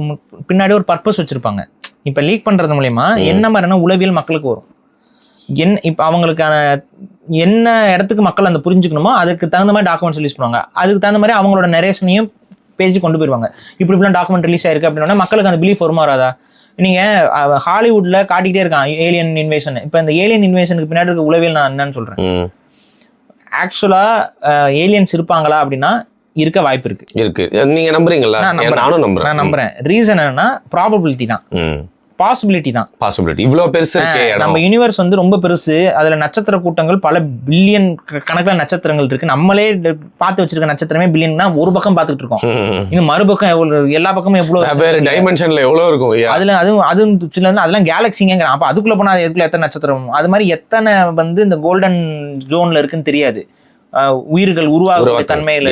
பின்னாடி ஒரு பர்பஸ் வச்சிருப்பாங்க. இப்போ லீக் பண்றது மூலயமா என்ன மாதிரியான உளவியல் மக்களுக்கு வரும், இப்போ அவங்களுக்கான என்ன இடத்துக்கு மக்கள் அந்த புரிஞ்சுக்கணுமோ அதுக்கு தகுந்த மாதிரி டாக்குமெண்ட்ஸ் ரிலீஸ் பண்ணுவாங்க. அதுக்கு தகுந்த மாதிரி அவங்களோட நரேஷனையும் பேசி கொண்டு போயிடுவாங்க. இப்படிலாம் டாக்குமெண்ட் ரிலீஸ் ஆயிருக்கு அப்படின்னா மக்களுக்கு அந்த பிலீஃப் வருமா வராதா? நீங்கள் ஹாலிவுட்ல காட்டிக்கிட்டே இருக்கான் ஏலியன் இன்வேஷன். இப்போ இந்த ஏலியன் இன்வேஷனுக்கு பின்னாடி இருக்க உளவியல் நான் என்னன்னு சொல்றேன். ஆக்சுவலாக ஏலியன்ஸ் இருப்பாங்களா அப்படின்னா இருக்க வாய்ப்பு இருக்கு. நீங்க நம்புறீங்களா? நான் நம்புறேன். ரீசன் என்னன்னா ப்ராபபிலிட்டி தான். பாசிபிலிட்டி தான். இவ்வளவு பெருசு இருக்கே இடம். நம்ம யூனிவர்ஸ் வந்து ரொம்ப பெருசு. அதுல நட்சத்திர கூட்டங்கள் பல பில்லியன் கணக்கில் நட்சத்திரங்கள் இருக்கு. நம்மளே பார்த்து வச்சிருக்க நட்சத்திரமே பில்லியன்னா ஒரு பக்கம் பார்த்துட்டு இருக்கோம். இன்னும் மறுபக்கம் எவ்வளவு, எல்லா பக்கமும் எவ்வளவு டைமென்ஷன்ல எவ்வளவு இருக்கும். அதுல அதுவும் சில அதெல்லாம் கேலக்சிங்க. அப்ப அதுக்குள்ள போனா அதுக்குள்ள எத்தனை நட்சத்திரம், அது மாதிரி எத்தனை வந்து இந்த கோல்டன் ஜோன்ல இருக்குன்னு தெரியாது. உயிர்கள் உருவாகக்கூடிய தன்மையில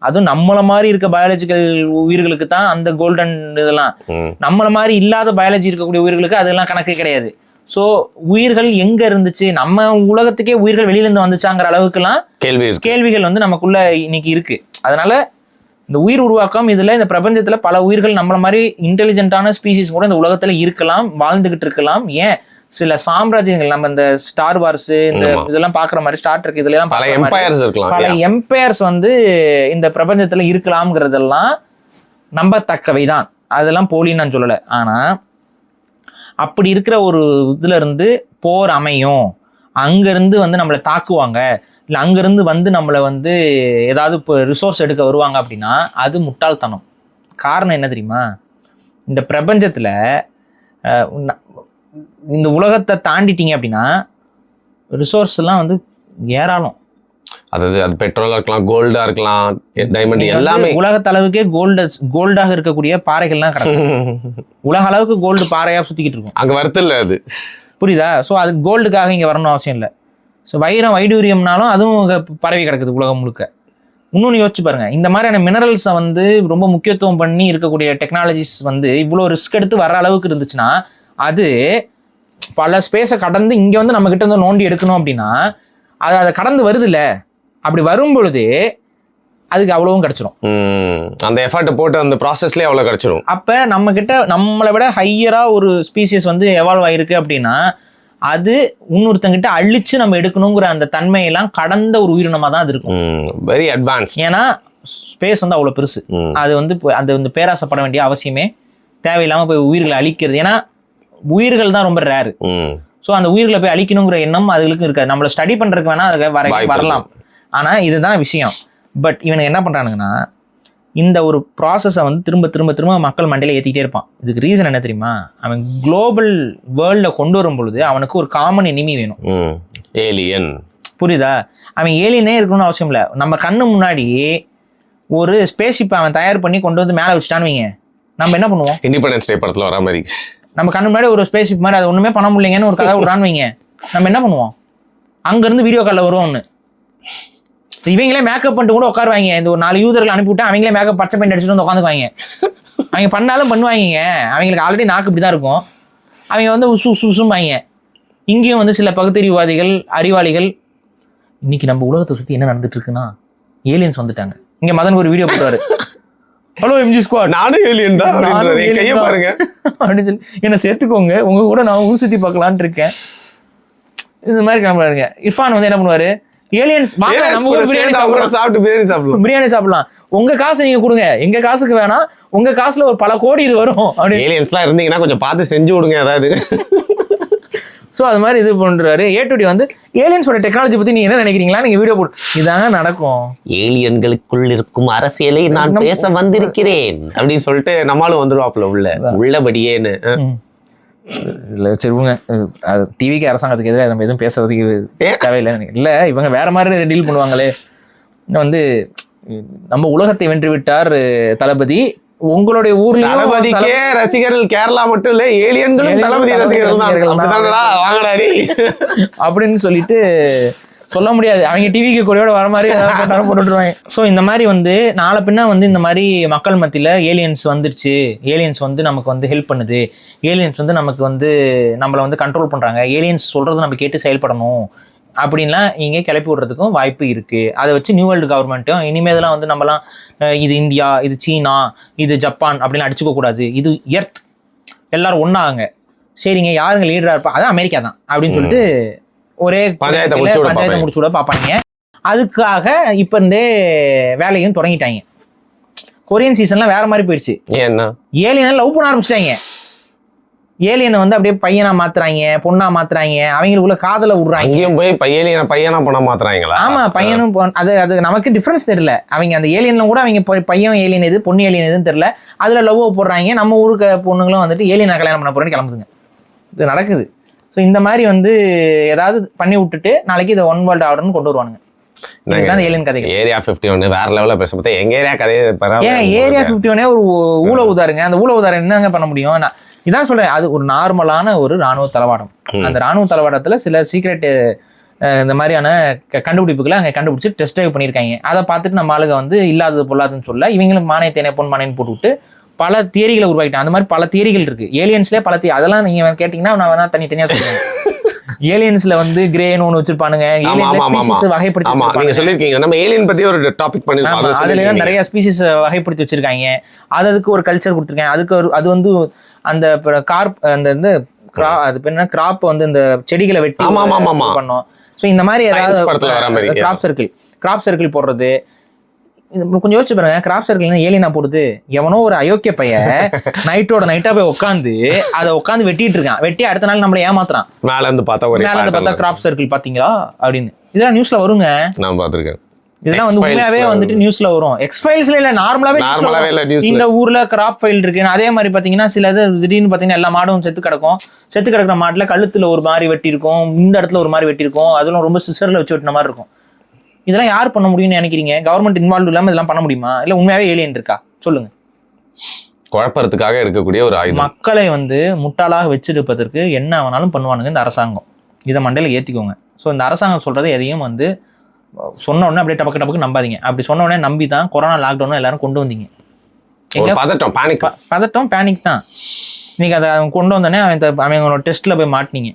அதுவும் நம்மள மாதிரி இருக்க பயாலஜிக்கல் உயிர்களுக்கு தான் அந்த கோல்டன் இதெல்லாம். நம்மள மாதிரி இல்லாத பயாலஜி இருக்கக்கூடிய உயிர்களுக்கு அதெல்லாம் கணக்கு கிடையாது. ஸோ உயிர்கள் எங்க இருந்துச்சு, நம்ம உலகத்துக்கே உயிர்கள் வெளியில இருந்து வந்துச்சாங்கிற அளவுக்குலாம் கேள்விகள் வந்து நமக்குள்ள இன்னைக்கு இருக்கு. அதனால இந்த உயிர் உருவாக்கம் இதுல இந்த பிரபஞ்சத்துல பல உயிர்கள் நம்மள மாதிரி இன்டெலிஜென்ட்டான ஸ்பீசிஸ் கூட இந்த உலகத்துல இருக்கலாம், வாழ்ந்துகிட்டு இருக்கலாம். ஏன் சில சாம்ராஜ்யங்கள், நம்ம இந்த ஸ்டார் வார்ஸ் இந்த இதெல்லாம் பாக்குற மாதிரி, ஸ்டார் ட்ரெக் இதுல எல்லாம் பல எம்பையர்ஸ் வந்து இந்த பிரபஞ்சத்துல இருக்கலாம்ங்கிறதெல்லாம் நம்பத்தக்கவைதான். அதெல்லாம் போலின்னு நான் சொல்லலை. ஆனா அப்படி இருக்கிற ஒரு இதுல இருந்து போர் அமையும், அங்கிருந்து வந்து நம்மளை தாக்குவாங்க, இல்லை அங்கிருந்து வந்து நம்மளை வந்து ஏதாவது இப்போ ரிசோர்ஸ் எடுக்க வருவாங்க அப்படின்னா அது முட்டாள்தனம். காரணம் என்ன தெரியுமா? இந்த பிரபஞ்சத்துல இந்த உலகத்தை தாண்டிட்டீங்க அப்படின்னா ரிசோர்ஸ் எல்லாம் வந்து ஏராளம். அதாவது அது பெட்ரோலா இருக்கலாம், கோல்டா இருக்கலாம், டைமண்ட், எல்லாமே உலகத்தளவுக்கே கோல்டாக இருக்கக்கூடிய பாறைகள்லாம் கிடக்கும். உலக அளவுக்கு கோல்டு பாறையா சுத்திக்கிட்டு இருக்கும். அங்க வரதில்ல அது, புரியுதா? ஸோ அது கோல்டுக்காக இங்க வரணும் அவசியம் இல்லை. ஸோ வைரம் வைடூரியம்னாலும் அதுவும் பரவி கிடக்குது உலகம் முழுக்க. இன்னொன்று யோசிச்சு பாருங்க, இந்த மாதிரியான மினரல்ஸை வந்து ரொம்ப முக்கியத்துவம் பண்ணி இருக்கக்கூடிய டெக்னாலஜிஸ் வந்து இவ்வளோ ரிஸ்க் எடுத்து வர அளவுக்கு இருந்துச்சுன்னா அது பல ஸ்பேஸை கடந்து இங்கே வந்து நம்ம கிட்ட இருந்து நோண்டி எடுக்கணும் அப்படின்னா அதை கடந்து வருது இல்லை. அப்படி வரும் பொழுது அதுக்கு அவ்வளவும் கிடைச்சிரும். அந்த எஃபர்ட் போட்டு அந்த ப்ராசஸ்லேயே அவ்வளோ கிடைச்சிரும். அப்போ நம்ம கிட்ட நம்மளை விட ஹையரா ஒரு ஸ்பீசிஸ் வந்து எவால்வ் ஆயிருக்கு அப்படின்னா அது இன்னொருத்தங்கிட்ட அழிச்சு நம்ம எடுக்கணுங்கிற அந்த தன்மையெல்லாம் கடந்த ஒரு உயிரினமா தான் அது இருக்கும். Very advance. ஏன்னா ஸ்பேஸ் வந்து அவ்வளோ பெருசு. அது வந்து அந்த வந்து பேராசைப்பட வேண்டிய அவசியமே தேவையில்லாமல் போய் உயிர்களை அழிக்கிறது. ஏன்னா உயிர்கள் தான் ரொம்ப ரேரு. ஸோ அந்த உயிர்களை போய் அழிக்கணுங்கிற எண்ணம் அதுகளுக்கும் இருக்காது. நம்மளை ஸ்டடி பண்றதுக்கு வேணா அதுக்கு வரலாம். ஆனா இதுதான் விஷயம். பட் இவனுக்கு என்ன பண்றானுங்கன்னா இந்த ஒரு ப்ராசஸை வந்து திரும்ப திரும்ப திரும்ப மக்கள் மண்டையில ஏற்றிக்கிட்டே இருப்பான். இதுக்கு ரீசன் என்ன தெரியுமா? அவன் குளோபல் வேர்ல்டில் கொண்டு வரும் பொழுது அவனுக்கு ஒரு காமன் எனிமி வேணும். ஏலியன். புரியுதா? அவன் ஏலியனே இருக்கணும்னு அவசியம் இல்லை. நம்ம கண்ணு முன்னாடி ஒரு ஸ்பேஸ்ஷிப்பை அவன் தயார் பண்ணி கொண்டு வந்து மேலே வச்சுட்டான்னு வைங்க, நம்ம என்ன பண்ணுவோம்? இண்டிபெண்டன்ஸ் டே படத்தில் வர மாதிரி நம்ம கண்ணு முன்னாடி ஒரு ஸ்பேஸ்ஷிப் மாதிரி அது ஒன்றுமே பண்ண முடியலைங்கன்னு ஒரு கதை விட்றான்னு வைங்க, நம்ம என்ன பண்ணுவோம்? அங்கேருந்து வீடியோ காலில் வருவோம்னு இவங்களே மேக்கப் பண்ணிட்டு கூட உட்காருவாங்க. இந்த ஒரு 4 யூதர்கள் அனுப்பிவிட்டு அவங்களே மேக்கப் பச்சை பெயிண்ட் அடிச்சுட்டு வந்து உட்காந்துக்குவாங்க. அவங்க பண்ணாலும் பண்ணுவாங்க. அவங்களுக்கு ஆல்ரெடி நாக்கு இப்படி தான் இருக்கும். அவங்க வந்து உசும்பாங்க. இங்கேயும் வந்து சில பகுத்தறிவாதிகள், அறிவாளிகள், இன்னைக்கு நம்ம உலகத்தை சுற்றி என்ன நடந்துட்டு இருக்குன்னா ஏலியன்ஸ் வந்துட்டாங்க. இங்கே மதன் ஒரு வீடியோ போடுவாரு, ஹலோ எம்ஜி ஸ்குவாட், நானும் ஏலியன் தான் கையை பாருங்க அப்படின்னு சொல்லி என்ன சேர்த்துக்கோங்க, உங்க கூட நான் ஊர் சுற்றி பார்க்கலான்னு இருக்கேன். இந்த மாதிரி கிளம்புறாருங்க. இர்ஃபான் வந்து என்ன பண்ணுவாரு, ஏலியன்ஸ் பிரியாணி சாப்பிடலாம், உங்க காசு நீங்க கொடுங்க, எங்க காசுக்கு வேணாம், உங்க காசுல ஒரு பல கோடி இது வரும் அப்படின்னு. ஏலியன்ஸ்லாம் இருந்தீங்கன்னா கொஞ்சம் பார்த்து செஞ்சு விடுங்க அதாவது. ஸோ அது மாதிரி இது பண்றாரு. ஏ2டி வந்து ஏலியன்ஸோட டெக்னாலஜி பத்தி நீங்க என்ன நினைக்கிறீங்களா, நீங்க வீடியோ போட்டு இதாங்க நடக்கும், ஏலியன்களுக்குள் இருக்கும் அரசியலை நான் பேச வந்திருக்கிறேன் அப்படின்னு சொல்லிட்டு நம்மளும் வந்துருவாப்புல உள்ளபடியேன்னு. இல்லை சரிவுங்க, அது டிவிக்கு அரசாங்கத்துக்கு எதிராக நம்ம எதுவும் பேசுறதுக்கு தேவையில்லை. இல்லை இவங்க வேற மாதிரி டீல் பண்ணுவாங்களே. வந்து நம்ம உலகத்தை வென்று விட்டார் தளபதி, உங்களுடைய ஊர்ல தளபதிக்கே ரசிகர்கள் கேரளா மட்டும் இல்ல ஏலியன்களும் தளபதி ரசிகர்கள் அப்படின்னு சொல்லிட்டு சொல்ல முடியாது. அவங்க டிவிக்கு கொடியோட வர மாதிரி போட்டுருவாங்க. ஸோ இந்த மாதிரி வந்து நாளை பின்னா வந்து இந்த மாதிரி மக்கள் மத்தியில் ஏலியன்ஸ் வந்துருச்சு, ஏலியன்ஸ் வந்து நமக்கு வந்து ஹெல்ப் பண்ணுது, ஏலியன்ஸ் வந்து நமக்கு வந்து நம்மளை வந்து கண்ட்ரோல் பண்ணுறாங்க, ஏலியன்ஸ் சொல்கிறது நம்ம கேட்டு செயல்படணும் அப்படின்லாம் இங்கே கிளப்பி விடுறதுக்கும் வாய்ப்பு இருக்குது. அதை வச்சு நியூ வேர்ல்டு கவர்மெண்ட்டும் இனிமேதெல்லாம் வந்து நம்மலாம் இது இந்தியா, இது சீனா, இது ஜப்பான் அப்படின்னு அடிச்சுக்க கூடாது, இது எர்த், எல்லாரும் ஒன்றாங்க, சரிங்க யாருங்க லீடராக இருப்பா, அதான் அமெரிக்கா தான் அப்படின்னு சொல்லிட்டு ஒரே பஞ்சாயத்தை முடிச்சு விட பார்ப்பாங்க. அதுக்காக இப்போ இருந்தே வேலையும் தொடங்கிட்டாங்க. கொரியன் சீசன்லாம் வேற மாதிரி போயிடுச்சு. ஏலியனை லவ் பண்ண ஆரம்பிச்சிட்டாங்க. ஏலியனை வந்து அப்படியே பையனா மாத்துறாங்க, பொண்ணா மாத்துறாங்க, அவங்களுக்குள்ள காதல விடுறாங்க. அங்கேயும் போய் பையனா பொண்ணா மாத்துறாங்களா? ஆமா, பையனும் அது நமக்கு டிஃபரன்ஸ் தெரியல. அவங்க அந்த ஏலியன்ல கூட அவங்க பையன் ஏலியன் எது பொண்ணு ஏலியன் எதுன்னு தெரியல. அதுல லவ் போடுறாங்க. நம்ம ஊருக்கு பொண்ணுங்களும் வந்துட்டு ஏலியனை கல்யாணம் பண்ண போறேன்னு கிளம்புதுங்க. இது நடக்குது. ஸோ இந்த மாதிரி வந்து ஏதாவது பண்ணி விட்டுட்டு நாளைக்கு இதை ஒன் வேர்ல்டு ஆர்டர்னு கொண்டு வருவானுங்க. இதுதான் ஏலியன் கதை. ஏரியா 51 வேற லெவலில் பேச பார்த்தா எங்க ஏரியா கதையை ஏரியா 51 ஒரு ஊழ உதாருங்க. அந்த ஊழ உதாரம் என்னங்க பண்ண முடியும்? நான் இதான் சொல்றேன், அது ஒரு நார்மலான ஒரு ராணுவ தளவாடம். அந்த ராணுவ தளவாடத்துல சில சீக்ரெட் இந்த மாதிரியான கண்டுபிடிப்புகளை அங்கே கண்டுபிடிச்சி டெஸ்ட் ட்ரைவ் பண்ணியிருக்காங்க. அதை பார்த்துட்டு நம்ம ஆளுங்க வந்து இல்லாதது பொல்லாதுன்னு சொல்ல இவங்களும் மானியத்தேனே பொன் மானியன்னு போட்டுவிட்டு பல தியரிகளை உருவாக்கிட்டான். அந்த மாதிரி பல தியரிகள் இருக்கு ஏலியன்ஸ்லேயே. அதெல்லாம் நீங்க கேட்டீங்கன்னா நான் வேணா தனித்தனியா சொல்லுவேன். ஏலியன்ஸ்ல வந்து கிரேன்னு ஒன்று வச்சிருப்பானுங்க. வகைப்படுத்தி நீங்க சொல்லிருக்கீங்க. நம்ம ஏலியன் பத்தி ஒரு டாபிக் பண்ணிருக்கோம். அதுல நிறைய ஸ்பீசிஸ் வகைப்படுத்தி வச்சிருக்காங்க. அதுக்கு ஒரு கல்ச்சர் கொடுத்துருக்காங்க. அதுக்கு ஒரு அது வந்து அந்த கார்ப் அந்த அது என்ன கிராப் வந்து இந்த செடிகளை வெட்டி பண்ணோம். ஸோ இந்த மாதிரி ஏதாவது கிராப் சர்க்கிள் போடுறது கொஞ்சம் யோசிச்சு பாருங்க. கிராப் சர்க்கிள் ஏலியனா போடுது. எவனோ ஒரு அயோக்கிய பையன் நைட்டா போய் உட்காந்து அதை உட்காந்து வெட்டிட்டு இருக்கான். வெட்டி அடுத்த நாள் நம்மள ஏமாத்துறான். மேல இருந்து பார்த்தா கிராப் சர்க்கிள் பாத்தீங்களா அப்படின்னு. இதெல்லாம் நியூஸ்ல வருங்க. நான் பாத்துருக்கேன். இதெல்லாம் வந்து உண்மையாவே வந்துட்டு நியூஸ்ல வரும். எக்ஸ்ஃபைல்ஸ்ல இல்ல, நார்மலாவே இந்த ஊர்ல கிராப் ஃபைல் இருக்கு. அதே மாதிரி பாத்தீங்கன்னா சில இது திடீர்னு பாத்தீங்கன்னா எல்லா மாடும் செத்து கிடக்கும். செத்து கிடக்குற மாட்டுல கழுத்துல ஒரு மாதிரி வெட்டி இருக்கும், இந்த இடத்துல ஒரு மாதிரி வெட்டி இருக்கும். அதெல்லாம் ரொம்ப சிசர்ல வச்சு வெட்டின மாதிரி இருக்கும். இதெல்லாம் யார் பண்ண முடியும்னு நினைக்கிறீங்க? கவர்மெண்ட் இன்வால்வ் இல்லாம இதெல்லாம் பண்ண முடியுமா? இல்ல உண்மையாவே ஏலியன் இருக்கா? சொல்லுங்க. குழப்பறதுக்காக இருக்கக்கூடிய ஒரு ஆயுதம். மக்களை வந்து முட்டாளாக வச்சிருப்பதற்கு என்ன வேணாலும் பண்ணுவானுங்க இந்த அரசாங்கம். இதை மண்டையில ஏத்திக்கோங்க. ஸோ இந்த அரசாங்கம் சொல்றதை எதையும் வந்து சொன்ன உடனே அப்படியே டபக்கு நம்பாதீங்க. அப்படி சொன்ன உடனே நம்பி தான் கொரோனா லாக்டவுன் எல்லாரும் கொண்டு வந்தீங்க. பதட்டம் பேனிக் தான். இன்னைக்கு அதை கொண்டு வந்தோடனே அவங்களோட டெஸ்ட்ல போய் மாட்டினீங்க.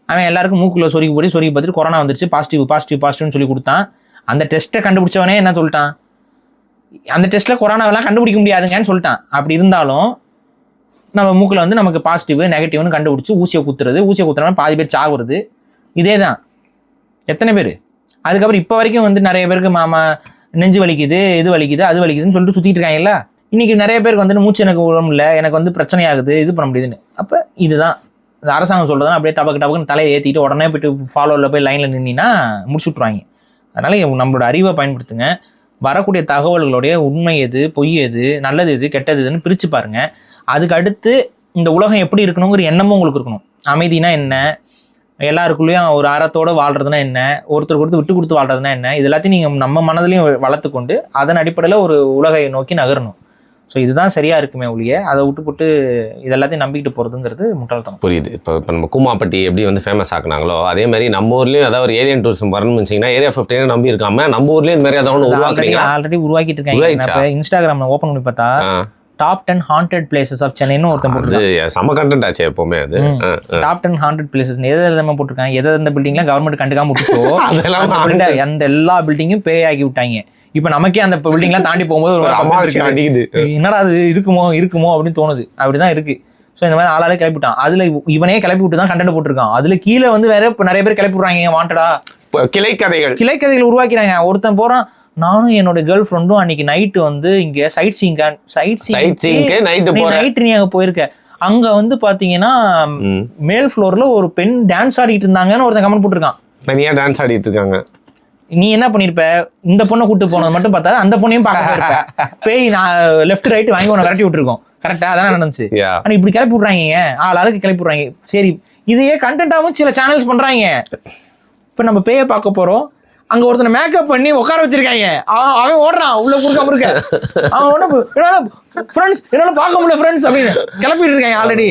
அவன் எல்லாருக்கும் மூக்குள்ள சொருகி பார்த்துட்டு கொரோனா வந்துருச்சு, பாசிட்டிவ்னு சொல்லி கொடுத்தான். அந்த டெஸ்ட்டை கண்டுபிடிச்சவனே என்ன சொல்லிட்டான்? அந்த டெஸ்ட்ல கொரோனாவெல்லாம் கண்டுபிடிக்க முடியாதுங்கன்னு சொல்லிட்டான். அப்படி இருந்தாலும் நம்ம மூக்கில் வந்து நமக்கு பாசிட்டிவ் நெகட்டிவ்னு கண்டுபிடிச்சி ஊசியை குத்துறதுனால பாதி பேர் சாகுறது. இதே தான். எத்தனை பேர்? அதுக்கப்புறம் இப்போ வரைக்கும் வந்து நிறைய பேருக்கு நெஞ்சு வலிக்குது, இது வலிக்குது, அது வலிக்குதுன்னு சொல்லிட்டு சுற்றிட்டு இருக்காங்கல்ல. இன்னைக்கு நிறைய பேருக்கு வந்து மூச்சு எனக்கு உடம்பு இல்லை, எனக்கு வந்து பிரச்சனையாகுது, இது பண்ண முடியுதுன்னு. அப்போ இதுதான் இந்த அரசாங்கம் சொல்றதுன்னா அப்படியே டபக்குன்னு தலையை ஏற்றிட்டு உடனே போயிட்டு ஃபாலோவில் போய் லைனில் நின்னா முடிச்சு விட்ருவாங்க. அதனால நம்மளோட அறிவை பயன்படுத்துங்க. வரக்கூடிய தகவல்களுடைய உண்மை எது, பொய் எது, நல்லது எது, கெட்டது எதுன்னு பிரித்து பாருங்க. அதுக்கு அடுத்து இந்த உலகம் எப்படி இருக்கணுங்கிற எண்ணமும் உங்களுக்கு இருக்கணும். அமைதினா என்ன, எல்லாருக்குள்ளேயும் ஒரு அறத்தோடு வாழ்றதுனா என்ன, ஒருத்தருக்கு விட்டு கொடுத்து வாழ்றதுனா என்ன, இது எல்லாத்தையும் நீங்கள் நம்ம மனதிலையும் வளர்த்து கொண்டு அதன் அடிப்படையில் ஒரு உலகை நோக்கி நகரணும். ஸோ இதுதான் சரியா இருக்குமே ஒழிய அதை விட்டு இதெல்லாத்தையும் நம்பிக்கிட்டு போகிறதுங்கிறது முட்டாள்தனம். புரியுது. இப்போ நம்ம கூமாப்பட்டி எப்படி வந்து ஃபேமஸ் ஆக்குனாங்களோ அதே மாதிரி நம்ம ஊர்லேயும் ஏதாவது ஒரு ஏலியன் டூரிசம் வரணும்னு வச்சிங்கன்னா ஏரியா 51 நம்பி இருக்காம நம்ம ஊர்லேயும் இந்த மாதிரி ஏதாவது உருவாக்குறீங்க. ஆல்ரெடி உருவாக்கிட்டு இருக்காங்க. இப்போ இன்ஸ்டாகிராமில் ஓப்பன் பண்ணி பார்த்தா டாப் 10 ஹாண்டட் பிளேசஸ் ஆஃப் சென்னைன்னு ஒருத்தன் போட்டுருக்கான். செம கண்டென்ட் ஆச்சு எப்பவுமே அது. டாப் 10 ஹாண்டட் பிளேசஸ் எதை போட்டிருக்காங்க. எந்த பில்டிங்லாம் கவர்மெண்ட் கண்டுக்காம விட்டுச்சோ அந்த எல்லா பில்டிங்கும் பே ஆகி விட்டாங்க. இப்ப நமக்கே அந்த பில்டிங்லாம் தாண்டி போகும்போது என்னடா அது இருக்குமோ அப்படின்னு தோணுது. அப்படிதான் இருக்கு. ஸோ இந்த மாதிரி ஆளாலே கிளப்பிட்டான். அதுல இவனே கிளப்பி விட்டு தான் கண்டென்ட் போட்டிருக்கான். அதுல கீழே வந்து வேற நிறைய பேர் கிளப்பி விடுறாங்க. வாண்டடா கிளைக்கதைகள் உருவாக்கிறாங்க. ஒருத்தன் போறான், நானும் என்னோட கேர்ள் ஃப்ரெண்டும் அன்னைக்கு நைட்டு வந்து இங்க சைட் சீயிங் நைட்டு நீ அங்க போயிருக்க. அங்க வந்து பாத்தீங்கன்னா மேல் ஃப்ளோர்ல ஒரு பெண் டான்ஸ் ஆடிட்டு இருந்தாங்கன்னு ஒருத்தன் கமெண்ட் போட்டிருக்கான். தனியா டான்ஸ் ஆடிட்டு இருக்காங்க. நீ என்ன பண்ணிருப்ப? இந்த பொண்ணை கூட்டு போனது மட்டும் பார்த்தா அந்த பொண்ணையும் பார்க்க இருப்ப. பேய் நான் லெஃப்ட் ரைட் வாங்கி உன்னை கரட்டி விட்டுருக்கோம். கரெக்டா? அதான் நடந்துச்சு. ஆனா இப்படி கிளப்பி விடுறாங்க. ஆளுக்கு கிளப்பி விடுறாங்க. சரி, இதையே கண்டென்ட்டாவும் சில சேனல்ஸ் பண்றாங்க. இப்ப நம்ம பேயை பார்க்க போறோம். அங்க ஒருத்தனை மேக்கப் பண்ணி உட்கார வச்சிருக்காங்க. அவன் ஓடுறான் உள்ள குறுக்காம இருக்க. அவன் ஒண்ணு என்னால பார்க்க முடியல ஃப்ரெண்ட்ஸ் அப்படின்னு கிளப்பிட்டு இருக்காங்க ஆல்ரெடி.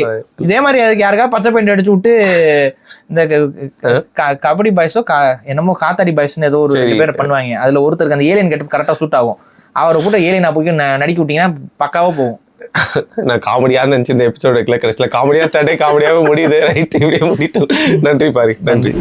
இதே மாதிரி அதுக்கு யாருக்கா பச்சை பெயிண்ட் அடிச்சு விட்டு இந்த கபடி பாய்ஸோ என்னமோ காத்தாடி பாய்ஸ்ன்னு ஏதோ ஒரு பேர் பண்ணுவாங்க. அதுல ஒருத்தருக்கு அந்த ஏலியன் கெட்டப் கரெக்டா சூட் ஆகும். அவரை கூட ஏலியனா போய் நடிக்க விட்டீங்கன்னா பக்காவா போகும். நான் காமெடியான்னு நினைச்சு இந்த எபிசோட கடைசியில் காமெடியா ஸ்டார்ட் ஆகி காமெடியாவே முடியுது. ரைட், இப்படியே முடிட்டு. நன்றி பாரு, நன்றி.